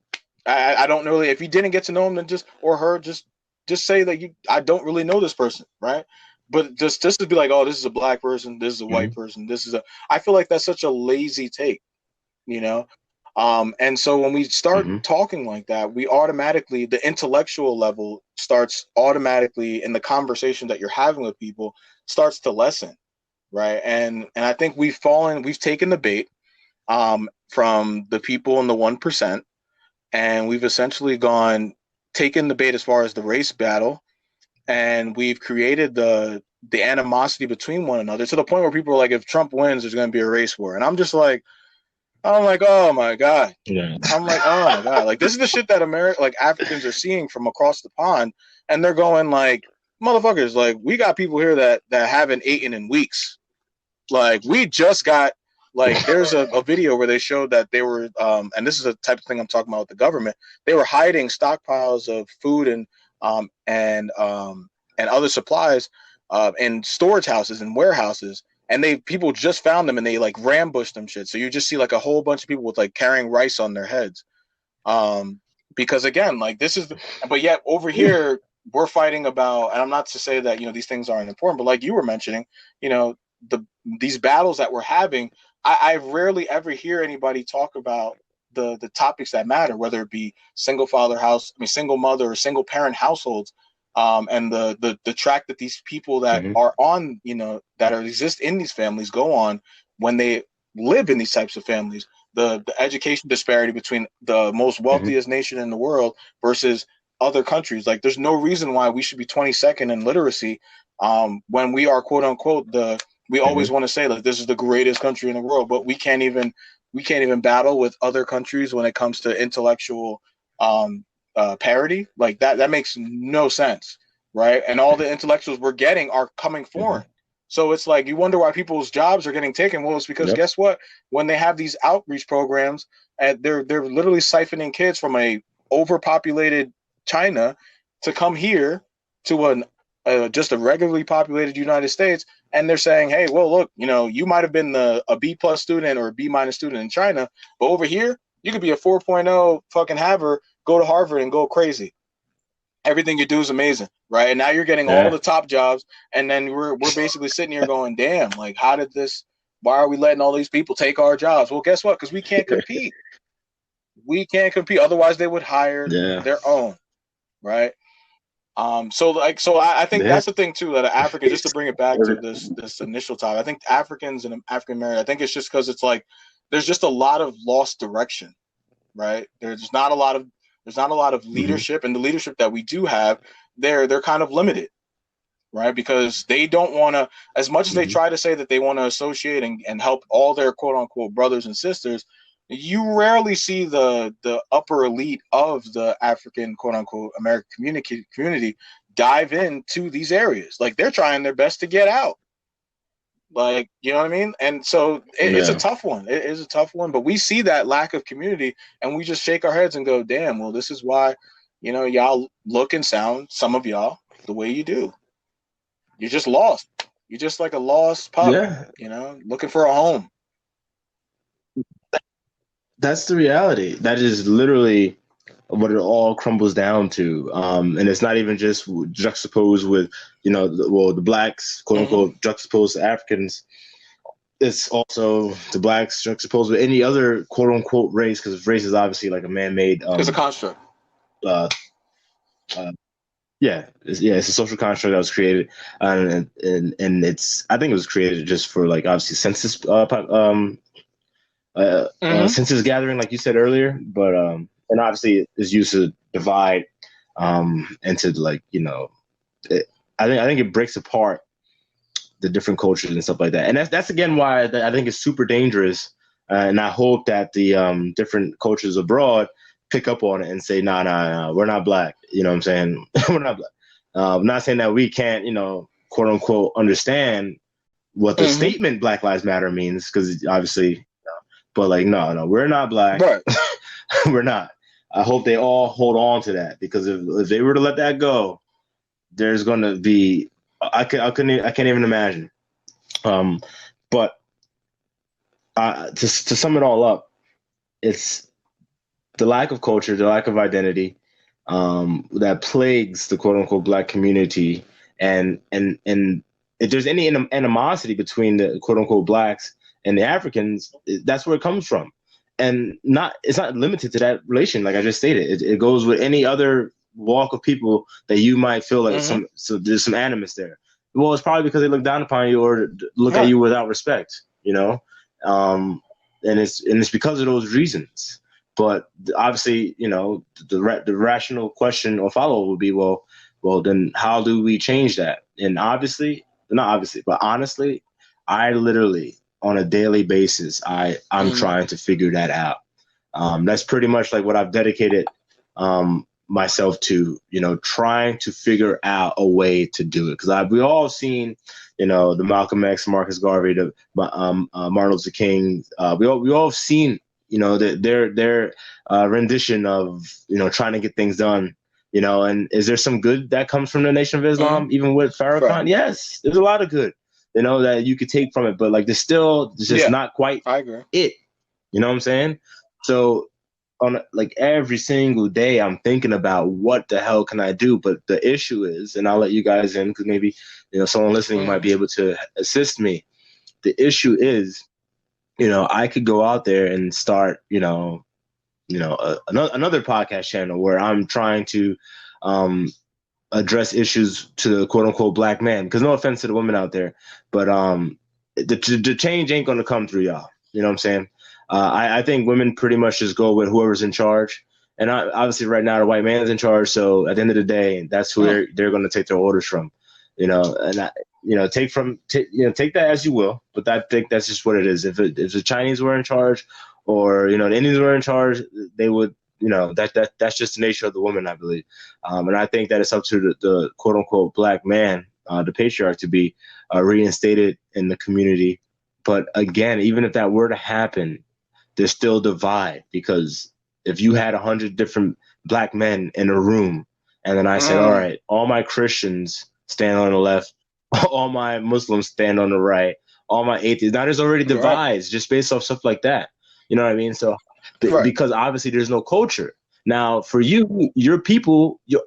I don't really, if you didn't get to know him, then just, or her, just say that I don't really know this person, right? But just to be like, oh, this is a black person, this is a white person, I feel like that's such a lazy take, and so when we start talking like that, we automatically, the intellectual level starts automatically in the conversation that you're having with people starts to lessen, right? And I think we've taken the bait, from the people in the 1%, and we've essentially taken the bait as far as the race battle, and we've created the animosity between one another to the point where people are like, if Trump wins, there's going to be a race war, and I'm like, oh my god. Yeah. I'm like, oh my god. Like, this is the shit that Africans are seeing from across the pond, and they're going like, motherfuckers, like, we got people here that haven't eaten in weeks. Like, we just got, like, there's a video where they showed that they were, and this is the type of thing I'm talking about with the government. They were hiding stockpiles of food and other supplies in storage houses and warehouses, and people just found them and they like rambushed them shit. So you just see like a whole bunch of people with like carrying rice on their heads. Because again, like but yet over here we're fighting about, and I'm not to say that, these things aren't important, but like you were mentioning, these battles that we're having, I rarely ever hear anybody talk about the topics that matter, whether it be single mother or single parent households, and the track that these people that are on, exist in these families go on when they live in these types of families. The education disparity between the most wealthiest nation in the world versus other countries. Like, there's no reason why we should be 22nd in literacy, when we are, quote unquote, we always want to say like this is the greatest country in the world, but we can't even battle with other countries when it comes to intellectual parity. Like that makes no sense, right? And all the intellectuals we're getting are coming foreign. So it's like, you wonder why people's jobs are getting taken. Well, it's because guess what? When they have these outreach programs, and they're literally siphoning kids from a overpopulated China to come here to just a regularly populated United States, and they're saying, hey, well, look, you might have been a B+ student or a B- student in China, but over here you could be a 4.0 fucking haver, go to Harvard and go crazy. Everything you do is amazing, right? And now you're getting all the top jobs, and then we're basically sitting here going, damn, like, why are we letting all these people take our jobs? Well, guess what? Because we can't compete. We can't compete. Otherwise, they would hire their own, right? So I think that's the thing too, that African, just to bring it back to this initial topic, I think Africans and African American, I think it's just because it's like there's just a lot of lost direction, right? There's not a lot of leadership, and the leadership that we do have, they're kind of limited, right? Because they don't want to, as much as they try to say that they want to associate and help all their quote unquote brothers and sisters, you rarely see the upper elite of the African quote unquote American community dive into these areas. Like, they're trying their best to get out. Like, you know what I mean? And so it's a tough one. It is a tough one, but we see that lack of community and we just shake our heads and go, damn, well, this is why, y'all look and sound, some of y'all, the way you do. You're just lost. You're just like a lost pup, looking for a home. That's the reality. That is literally what it all crumbles down to. And it's not even just juxtaposed with, the blacks, quote unquote, juxtaposed to Africans. It's also the blacks juxtaposed with any other quote unquote race, because race is obviously like a man-made. It's a construct. It's a social construct that was created, and it's, I think it was created just for like obviously census census gathering, like you said earlier, but and obviously it's used to divide into like, I think it breaks apart the different cultures and stuff like that, and that's again why I think it's super dangerous, and I hope that the different cultures abroad pick up on it and say, nah, we're not black. You know what I'm saying? We're not black. I'm not saying that we can't, quote unquote, understand what the statement Black Lives Matter means, because obviously, but like, no, we're not black. Right. We're not. I hope they all hold on to that, because if they were to let that go, there's going to be, I can't even imagine. But to sum it all up, it's the lack of culture, the lack of identity, that plagues the quote unquote black community, and if there's any animosity between the quote unquote blacks and the Africans, that's where it comes from. And it's not limited to that relation, like I just stated. It goes with any other walk of people that you might feel like so there's some animus there. Well, it's probably because they look down upon you or look at you without respect, And and it's because of those reasons. But obviously, the rational question or follow would be, well, then how do we change that? And not obviously, but honestly, I literally on a daily basis, I'm trying to figure that out. That's pretty much like what I've dedicated myself to, trying to figure out a way to do it. Because we all seen, the Malcolm X, Marcus Garvey, the Martin Luther King. We all have seen, their rendition of, trying to get things done. And is there some good that comes from the Nation of Islam, even with Farrakhan? Yes, there's a lot of good, that you could take from it. But like, there's just not quite I agree. it. You know what I'm saying? So on like every single day, I'm thinking about what the hell can I do? But the issue is, and I'll let you guys in because maybe someone listening might be able to assist me. The issue is, I could go out there and start, another podcast channel where I'm trying to address issues to the quote unquote black man. Because no offense to the women out there, but the change ain't gonna come through y'all. You know what I'm saying? I think women pretty much just go with whoever's in charge. And obviously right now the white man's in charge. So at the end of the day, that's who they're going to take their orders from, and take that as you will. But I think that's just what it is. If the Chinese were in charge or, the Indians were in charge, they would, that's just the nature of the woman, I believe. And I think that it's up to the quote unquote black man, the patriarch, to be reinstated in the community. But again, even if that were to happen, there's still divide, because if you had 100 different black men in a room, and then I said, all right, all my Christians stand on the left, all my Muslims stand on the right, all my atheists. Now there's already divides just based off stuff like that. You know what I mean? So because obviously there's no culture. Now for you, your people, you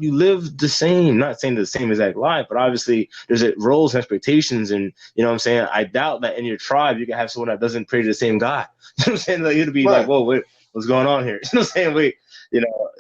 live the same, not saying the same exact life, but obviously there's roles and expectations. And you know what I'm saying? I doubt that in your tribe, you can have someone that doesn't pray to the same God. You know what I'm saying? Like, it'd be like, whoa, wait, what's going on here? You know what I'm saying? Wait,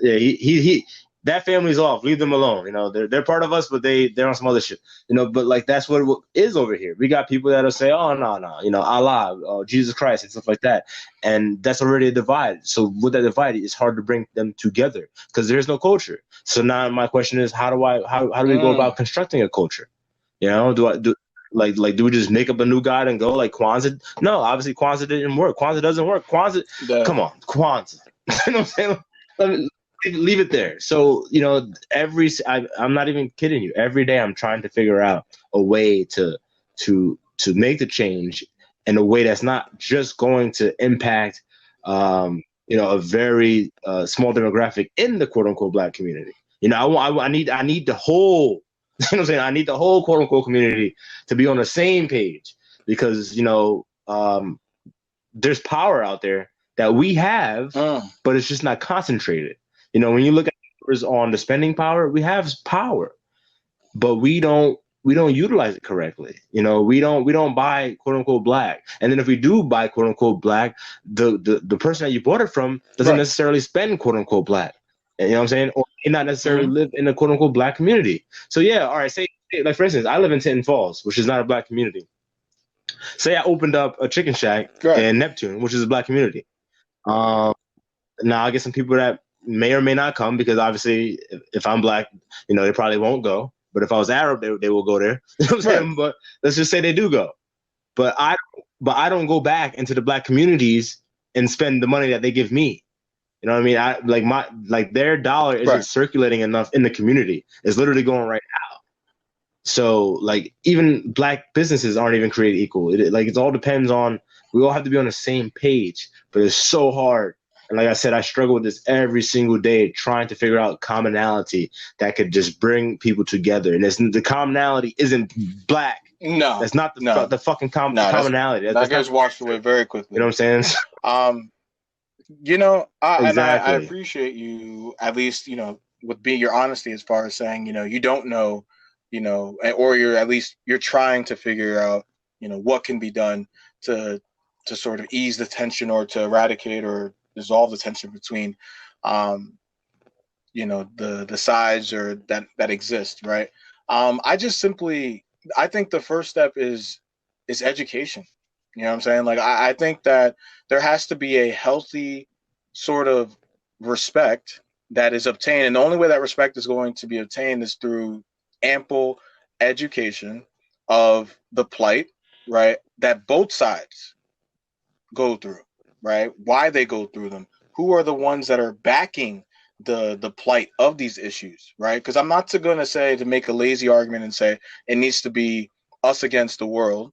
he that family's off. Leave them alone. They're part of us, but they're on some other shit. But like that's what it is over here. We got people that'll say, oh no, Allah, Jesus Christ, and stuff like that, and that's already a divide. So with that divide, it's hard to bring them together because there's no culture. So now my question is, how do we go about constructing a culture? Do we just make up a new god and go like Kwanzaa? No, obviously Kwanzaa didn't work. Kwanzaa doesn't work. Come on, Kwanzaa. You know what I'm saying? Leave it there. So, I'm not even kidding you. Every day I'm trying to figure out a way to make the change in a way that's not just going to impact, a very small demographic in the quote unquote black community. I need the whole, you know what I'm saying? I need the whole quote unquote community to be on the same page because, there's power out there that we have, but it's just not concentrated. When you look at numbers on the spending power, we have power, but we don't utilize it correctly. We don't buy quote unquote black. And then if we do buy quote unquote black, the person that you bought it from doesn't necessarily spend quote unquote black. You know what I'm saying? Or may not necessarily live in a quote unquote black community. So yeah, all right, say like for instance, I live in Tinton Falls, which is not a black community. Say I opened up a chicken shack in Neptune, which is a black community. Now I get some people that may or may not come because obviously if I'm black, they probably won't go. But if I was Arab, they will go there. You know what I'm saying? But let's just say they do go. But I don't go back into the black communities and spend the money that they give me. You know what I mean? Their dollar isn't circulating enough in the community. It's literally going right out. So like even black businesses aren't even created equal. It all depends on, we all have to be on the same page, but it's so hard. And like I said, I struggle with this every single day, trying to figure out commonality that could just bring people together. And the commonality isn't black. No, that's not the fucking commonality. That gets washed away very quickly. You know what I'm saying? I appreciate you at least, with being your honesty as far as saying, you don't know, or you're trying to figure out, what can be done to sort of ease the tension or to eradicate or dissolve the tension between, the sides or that exist, right? I think the first step is education. You know what I'm saying? Like I think that there has to be a healthy sort of respect that is obtained, and the only way that respect is going to be obtained is through ample education of the plight, right? That both sides go through, right? Why they go through them, who are the ones that are backing the plight of these issues, right? Because I'm not going to say, to make a lazy argument and say it needs to be us against the world,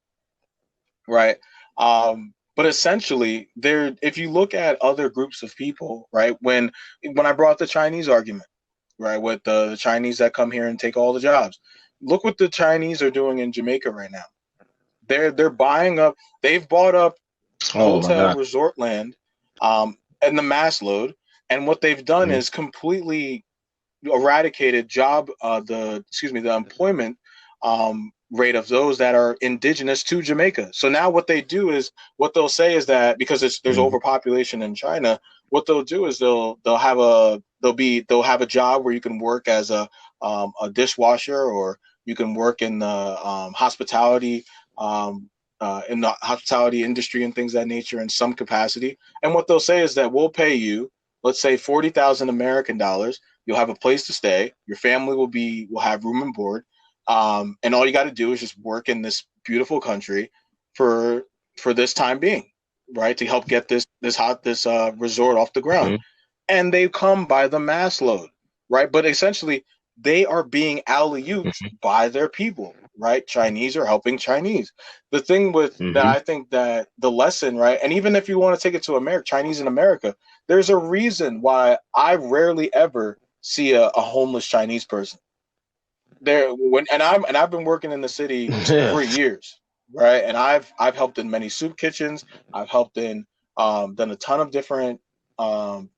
right? But essentially, there, if you look at other groups of people, right? When I brought the Chinese argument, right, with the Chinese that come here and take all the jobs, look what the Chinese are doing in Jamaica right now. They're buying up. They've bought up Oh my hotel God. resort land, and the mass load, and what they've done Mhm. is completely eradicated the employment rate of those that are indigenous to Jamaica. So now what they do is, what they'll say is that because there's Mhm. overpopulation in China, what they'll do is they'll have a job where you can work as a dishwasher, or you can work in the hospitality, in the hospitality industry and things of that nature in some capacity. And what they'll say is that we'll pay you, let's say, 40,000 American dollars. You'll have a place to stay. Your family will have room and board, and all you got to do is just work in this beautiful country for this time being, right? To help get this resort off the ground. Mhm. And they come by the mass load, right? But essentially, they are being alley-ooped Mhm. by their people, right? Chinese are helping Chinese. The thing with that, Mhm. I think that the lesson, right? And even if you want to take it to America, Chinese in America, there's a reason why I rarely ever see a homeless Chinese person there. I've been working in the city Yeah. for years, right? And I've helped in many soup kitchens. I've helped in done a ton of different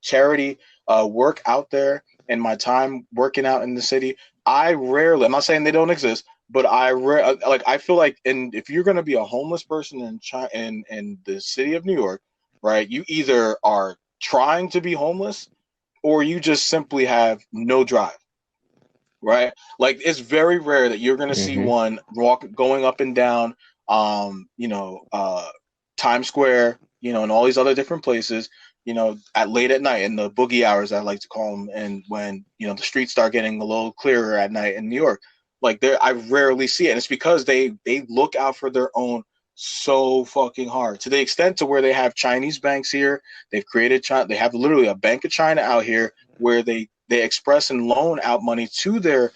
charity work out there in my time working out in the city. I'm not saying they don't exist, but I feel like, if you're going to be a homeless person in the city of New York, right? You either are trying to be homeless, or you just simply have no drive, right? Like, it's very rare that you're going to see Mhm. one going up and down, Times Square, and all these other different places, at late at night, in the boogie hours, I like to call them, and when the streets start getting a little clearer at night in New York. Like, I rarely see it. And it's because they look out for their own so fucking hard, to the extent to where they have Chinese banks here. They've created China. They have literally a Bank of China out here, where they express and loan out money to their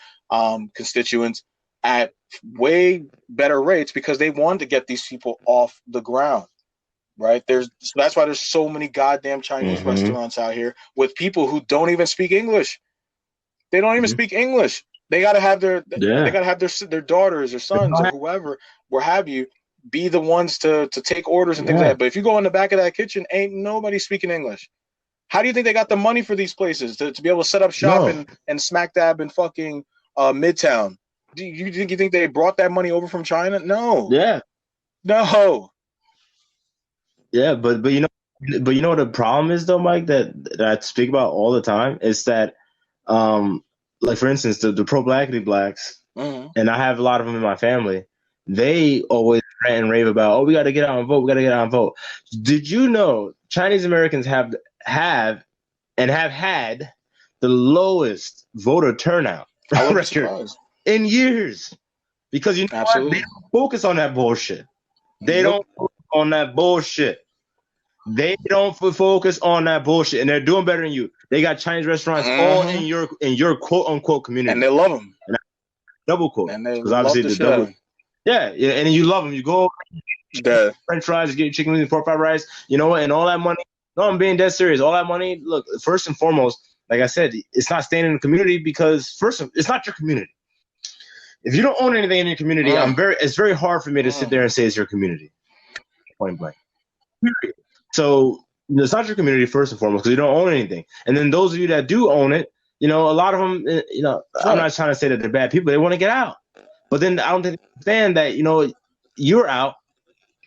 constituents at way better rates, because they want to get these people off the ground, right? So that's why there's so many goddamn Chinese Mhm. restaurants out here with people who don't even speak English. They don't even Mhm. speak English. They gotta have Yeah. their daughters or sons or whoever, where have you, be the ones to take orders and things like Yeah. that. But if you go in the back of that kitchen, ain't nobody speaking English. How do you think they got the money for these places to be able to set up shop No. and smack dab in fucking Midtown? Do you think they brought that money over from China? No, Yeah. no. Yeah. But you know what the problem is though, Mike, that I speak about all the time is that, um, like for instance, the pro blackity blacks, Mm-hmm. and I have a lot of them in my family. They always rant and rave about, oh, we got to get out and vote. We got to get out and vote. Did you know Chinese Americans have and have had the lowest voter turnout I wouldn't be record surprised. in years? Because you know what? They Absolutely. don't focus on that bullshit. They Nope. don't focus on that bullshit. They don't focus on that bullshit, and they're doing better than you. They got Chinese restaurants all Mm-hmm. in your quote unquote And community, they love them. and I double quote And they because love obviously the the shit out double, of them. yeah, yeah, and you love them. You go The French fries, get chicken wings, pork fried rice, you know, and all that money. No, I'm being dead serious. All that money, look, first and foremost, like I said, it's not staying in the community because first, it's not your community. If you don't own anything in your community, mm, it's very hard for me to sit mm. there and say it's your community. Point blank. Period. So it's not your community first and foremost because you don't own anything. And then those of you that do own it, you know, a lot of them, you know, I'm Right. not trying to say that they're bad people. They want to get out. But then I don't think they understand that, you know, you're out.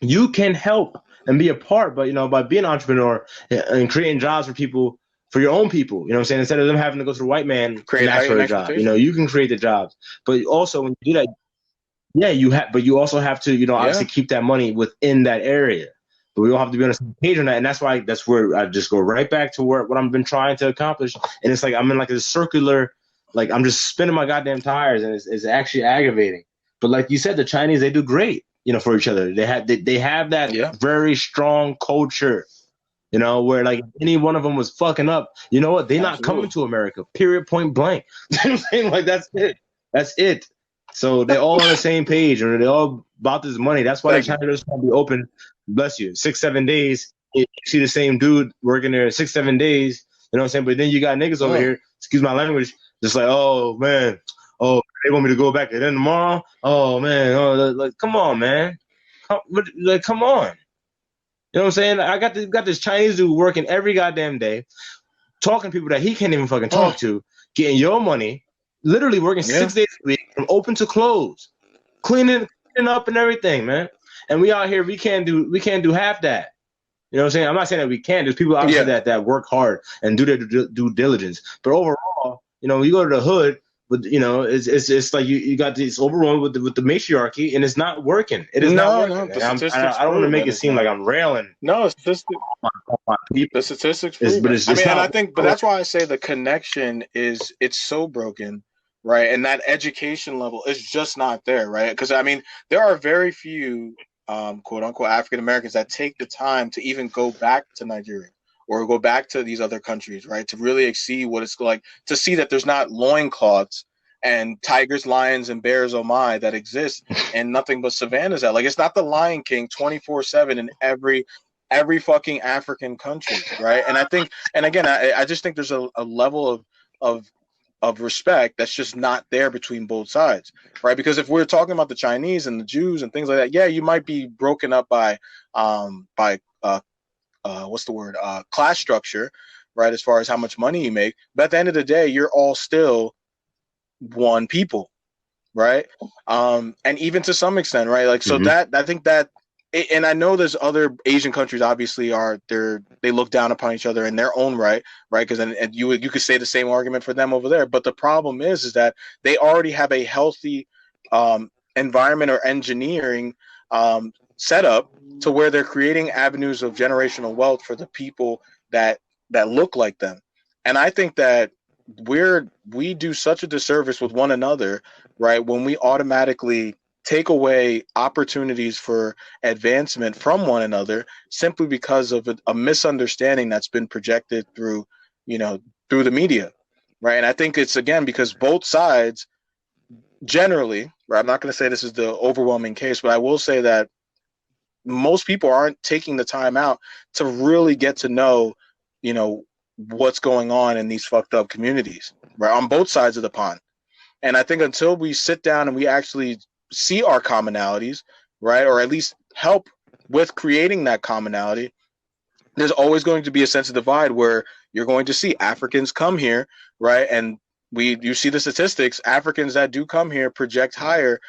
You can help and be a part, but, you know, by being an entrepreneur and creating jobs for people, for your own people, you know what I'm saying? Instead of them having to go to the white man and Create ask heightened for a job, you know, expectations. you can create the jobs. But also when you do that, Yeah, but you also have to, obviously Yeah. keep that money within that area. But we all have to be on the same page on that, and that's where I just go right back to what I've been trying to accomplish. And it's like I'm in like a circular, like I'm just spinning my goddamn tires, and it's actually aggravating. But like you said, the Chinese, they do great, for each other. They have that Yeah. very strong culture, where like any one of them was fucking up. You know what? They're not coming Absolutely. to America. Period. Point blank. You know what I'm saying? Like that's it. That's it. So they're all on the same page, and they're all about this money. That's why they're Thank you. trying to just be open. Bless you. 6-7 days. You see the same dude working there 6-7 days. You know what I'm saying? But then you got niggas over here. Excuse my language. Just like, oh man, oh they want me to go back and then tomorrow. Oh man, like come on, man. Come on. You know what I'm saying? I got this Chinese dude working every goddamn day, talking to people that he can't even fucking talk to, getting your money, literally working Yeah. 6 days a week from open to close, cleaning up and everything, man. And we out here, we can't do half that. You know what I'm saying? I'm not saying that we can't. There's people obviously Yeah. that work hard and do their due diligence. But overall, when you go to the hood, but it's like you got this overrun with the matriarchy, and it's not working. It is not No, working. the And statistics I don't want to prove make that it it's seem like not. I'm railing No, on my people. the statistics prove But it. I it's mean, and I not. think, but that's why I say the connection it's so broken, right? And that education level is just not there, right? Because I mean, there are very few, quote unquote, African Americans that take the time to even go back to Nigeria or go back to these other countries, right? To really see what it's like, to see that there's not loincloths and tigers, lions, and bears, oh my, that exist, and nothing but savannas out. Like, it's not the Lion King 24/7 in every fucking African country, right? And I think, and again, I just think there's a level of of respect that's just not there between both sides, right? Because if we're talking about the Chinese and the Jews and things like that, yeah, you might be broken up by what's the word, class structure, right? As far as how much money you make, but at the end of the day, you're all still one people, right? And even to some extent, right? Like, so Mm-hmm. that I think that, and I know there's other Asian countries obviously they look down upon each other in their own right, right? Because and you could say the same argument for them over there, but the problem is that they already have a healthy environment or engineering setup to where they're creating avenues of generational wealth for the people that look like them, and I think that we do such a disservice with one another, right? When we automatically take away opportunities for advancement from one another simply because of a misunderstanding that's been projected through, you know, through the media, right? And I think it's again because both sides generally, right? I'm not going to say this is the overwhelming case, but I will say that most people aren't taking the time out to really get to know, you know, what's going on in these fucked up communities, right? On both sides of the pond. And I think until we sit down and we actually see our commonalities, right, or at least help with creating that commonality, there's always going to be a sense of divide where you're going to see Africans come here, right, and you see the statistics. Africans that do come here project higher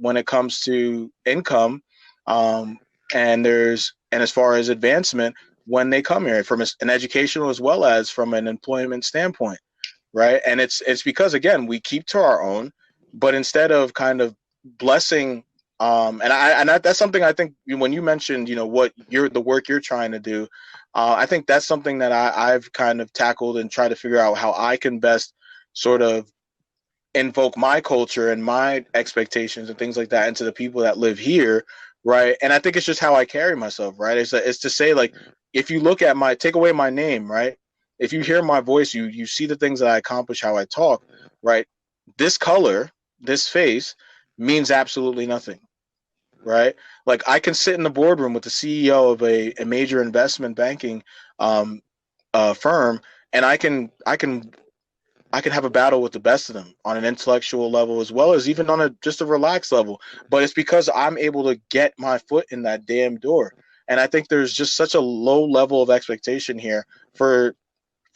when it comes to income, um, and as far as advancement when they come here from an educational as well as from an employment standpoint, right? And it's because again we keep to our own, but instead of kind of blessing, that's something I think when you mentioned, you know, what the work you're trying to do, I think that's something that I've kind of tackled and tried to figure out how I can best sort of invoke my culture and my expectations and things like that into the people that live here, right? And I think it's just how I carry myself, right? It's to say, like, if you look at take away my name, right? If you hear my voice, you see the things that I accomplish, how I talk, right? This color, this face means absolutely nothing, right? Like, I can sit in the boardroom with the CEO of a major investment banking um, firm, and I can have a battle with the best of them on an intellectual level as well as even on just a relaxed level. But it's because I'm able to get my foot in that damn door. And I think there's just such a low level of expectation here for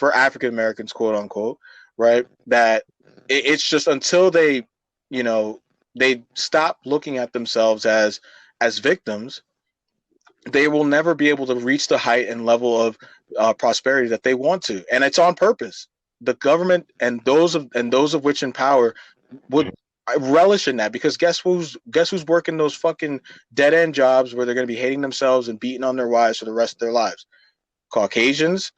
African Americans, quote unquote, right? That it's just until they, you know, they stop looking at themselves as victims, they will never be able to reach the height and level of prosperity that they want to, and it's on purpose. The government and those of which in power would I relish in that, because guess who's working those fucking dead end jobs where they're going to be hating themselves and beating on their wives for the rest of their lives? Caucasians,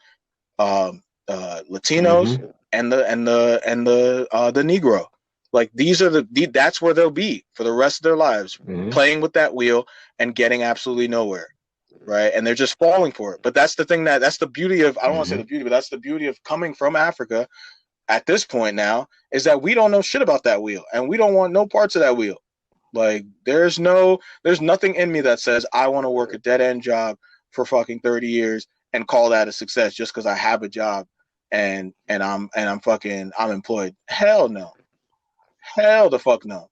Latinos, Mm-hmm. and the Negro. Like, these are that's where they'll be for the rest of their lives, Mm-hmm. playing with that wheel and getting absolutely nowhere, right? And they're just falling for it. But that's the thing, that's the beauty of, I don't want to say Mm-hmm. the beauty, but that's the beauty of coming from Africa at this point now, is that we don't know shit about that wheel, and we don't want no parts of that wheel. Like, there's nothing in me that says I want to work a dead end job for fucking 30 years and call that a success just because I have a job and I'm employed. Hell no. Hell the fuck no.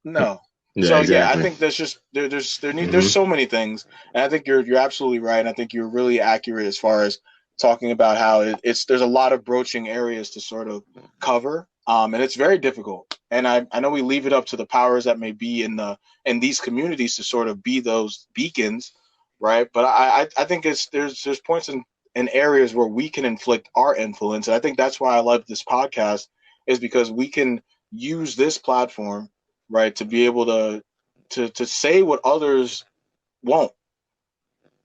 No. Yeah, So yeah, I exactly. think there's just there's Mm-hmm. so many things, and I think you're absolutely right. And I think you're really accurate as far as talking about how it's there's a lot of broaching areas to sort of cover, and it's very difficult. And I know we leave it up to the powers that may be in these communities to sort of be those beacons, right? But I think there's points in areas where we can inflict our influence, and I think that's why I love this podcast, is because we can use this platform, right, to be able to say what others won't,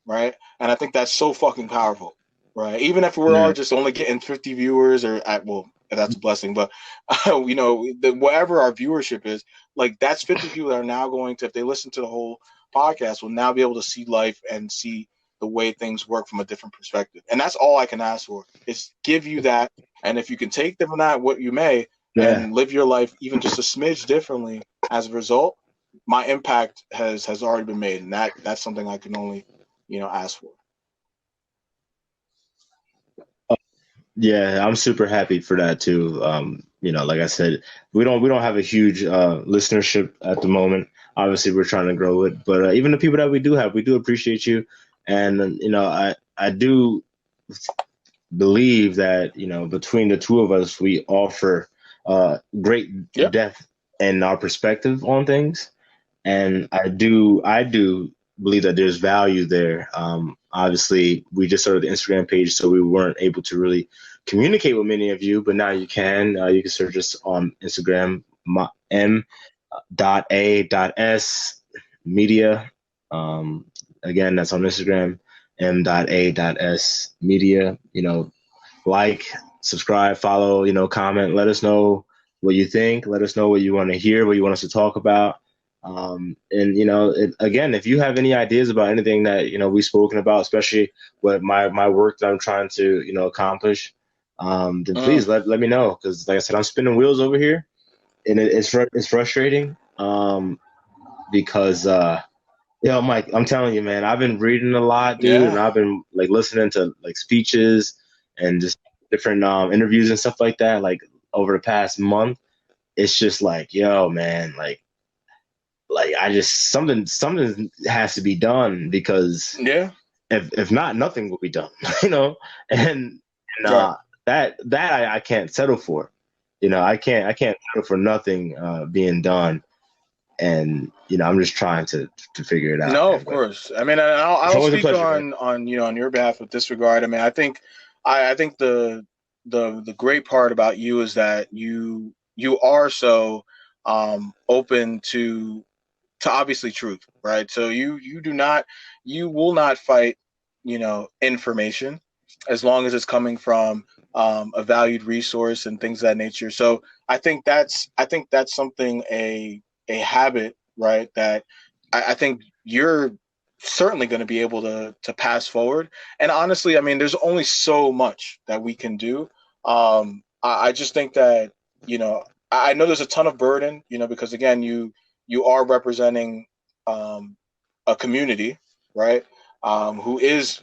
right? And I think that's so fucking powerful, right? Even if we are Yeah. just only getting 50 viewers, or well, that's a blessing, but whatever our viewership is, like, that's 50 people that are now going to, if they listen to the whole podcast, will now be able to see life and see the way things work from a different perspective. And that's all I can ask for, is give you that. And if you can take them from that, what you may, Yeah. and live your life even just a smidge differently as a result, my impact has already been made. And that's something I can only ask for. Yeah, I'm super happy for that too. Like I said, we don't have a huge listenership at the moment. Obviously, we're trying to grow it, but even the people that we do have, we do appreciate you. And I do believe that between the two of us, we offer great Yep. depth in our perspective on things. And I do believe that there's value there. Obviously, we just started the Instagram page, so we weren't able to really communicate with many of you, but now you can. You can search us on Instagram, M.A.S Media. Again, that's on Instagram, M.A.S Media. Like, subscribe, follow, comment. Let us know what you think. Let us know what you want to hear, what you want us to talk about. And again, if you have any ideas about anything that we've spoken about, especially what my work that I'm trying to accomplish, then Mm. please let me know, because like I said, I'm spinning wheels over here, and it's frustrating, because Mike, I'm telling you, man, I've been reading a lot, dude, and Yeah. I've been like listening to like speeches and just different interviews and stuff like that, like over the past month. It's just like, yo, man, like I just something has to be done, because Yeah. if not, nothing will be done, you know. And Right. that I can't settle for. I can't settle for nothing being done, and I'm just trying to figure it out, No, man. of But course. I mean, I it's don't always a speak pleasure, man. on your behalf with this regard. I mean, I think the great part about you is that you are so open to obviously truth, right? So you will not fight, information, as long as it's coming from a valued resource and things of that nature. So I think that's something, a habit, right? That I think you're certainly going to be able to pass forward. And honestly, I mean, there's only so much that we can do. I just think that I know there's a ton of burden, because again, you are representing um, a community, right? Who is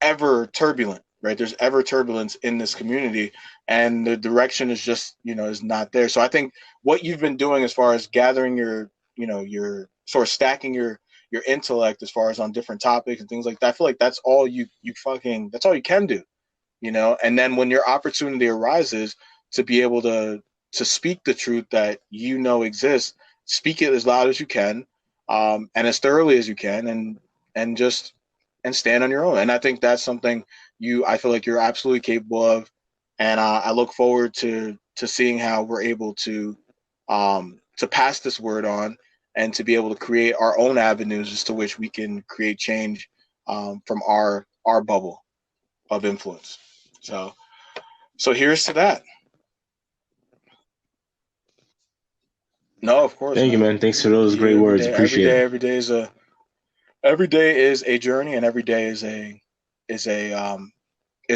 ever turbulent, right? There's ever turbulence in this community, and the direction is just, is not there. So I think what you've been doing as far as gathering your sort of stacking your intellect as far as on different topics and things like that, I feel like that's all that's all you can do, and then when your opportunity arises to be able to speak the truth that exists, speak it as loud as you can, and as thoroughly as you can, and just and stand on your own. And I think that's something I feel like you're absolutely capable of, and I look forward to seeing how we're able to to pass this word on and to be able to create our own avenues as to which we can create change from our bubble of influence. So here's to that. No, of course, Thank you, man. Thanks for those great words. Appreciate it. Every day is a journey, and every day is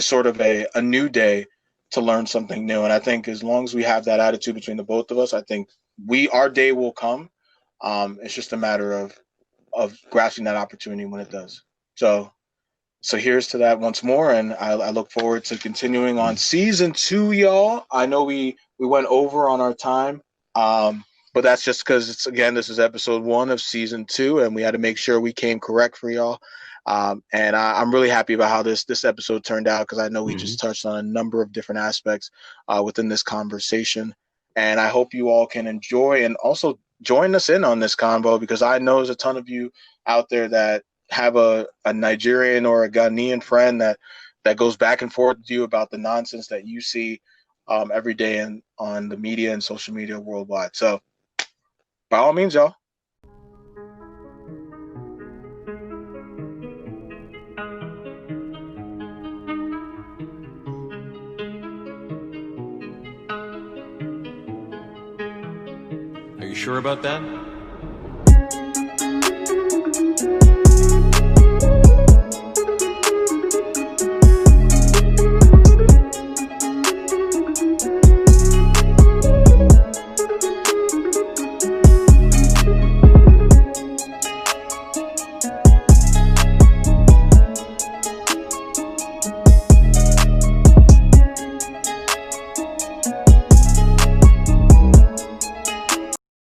sort of a new day to learn something new. And I think as long as we have that attitude between the both of us, I think our day will come. It's just a matter of grasping that opportunity when it does. So here's to that once more, and I look forward to continuing on season 2, y'all. I know we went over on our time, but that's just because this is episode 1 of season 2, and we had to make sure we came correct for y'all. And I'm really happy about how this episode turned out, because I know we just touched on a number of different aspects within this conversation, and I hope you all can enjoy and also join us in on this convo, because I know there's a ton of you out there that have a Nigerian or a Ghanaian friend that goes back and forth with you about the nonsense that you see every day on the media and social media worldwide. So by all means, y'all. Are you sure about that?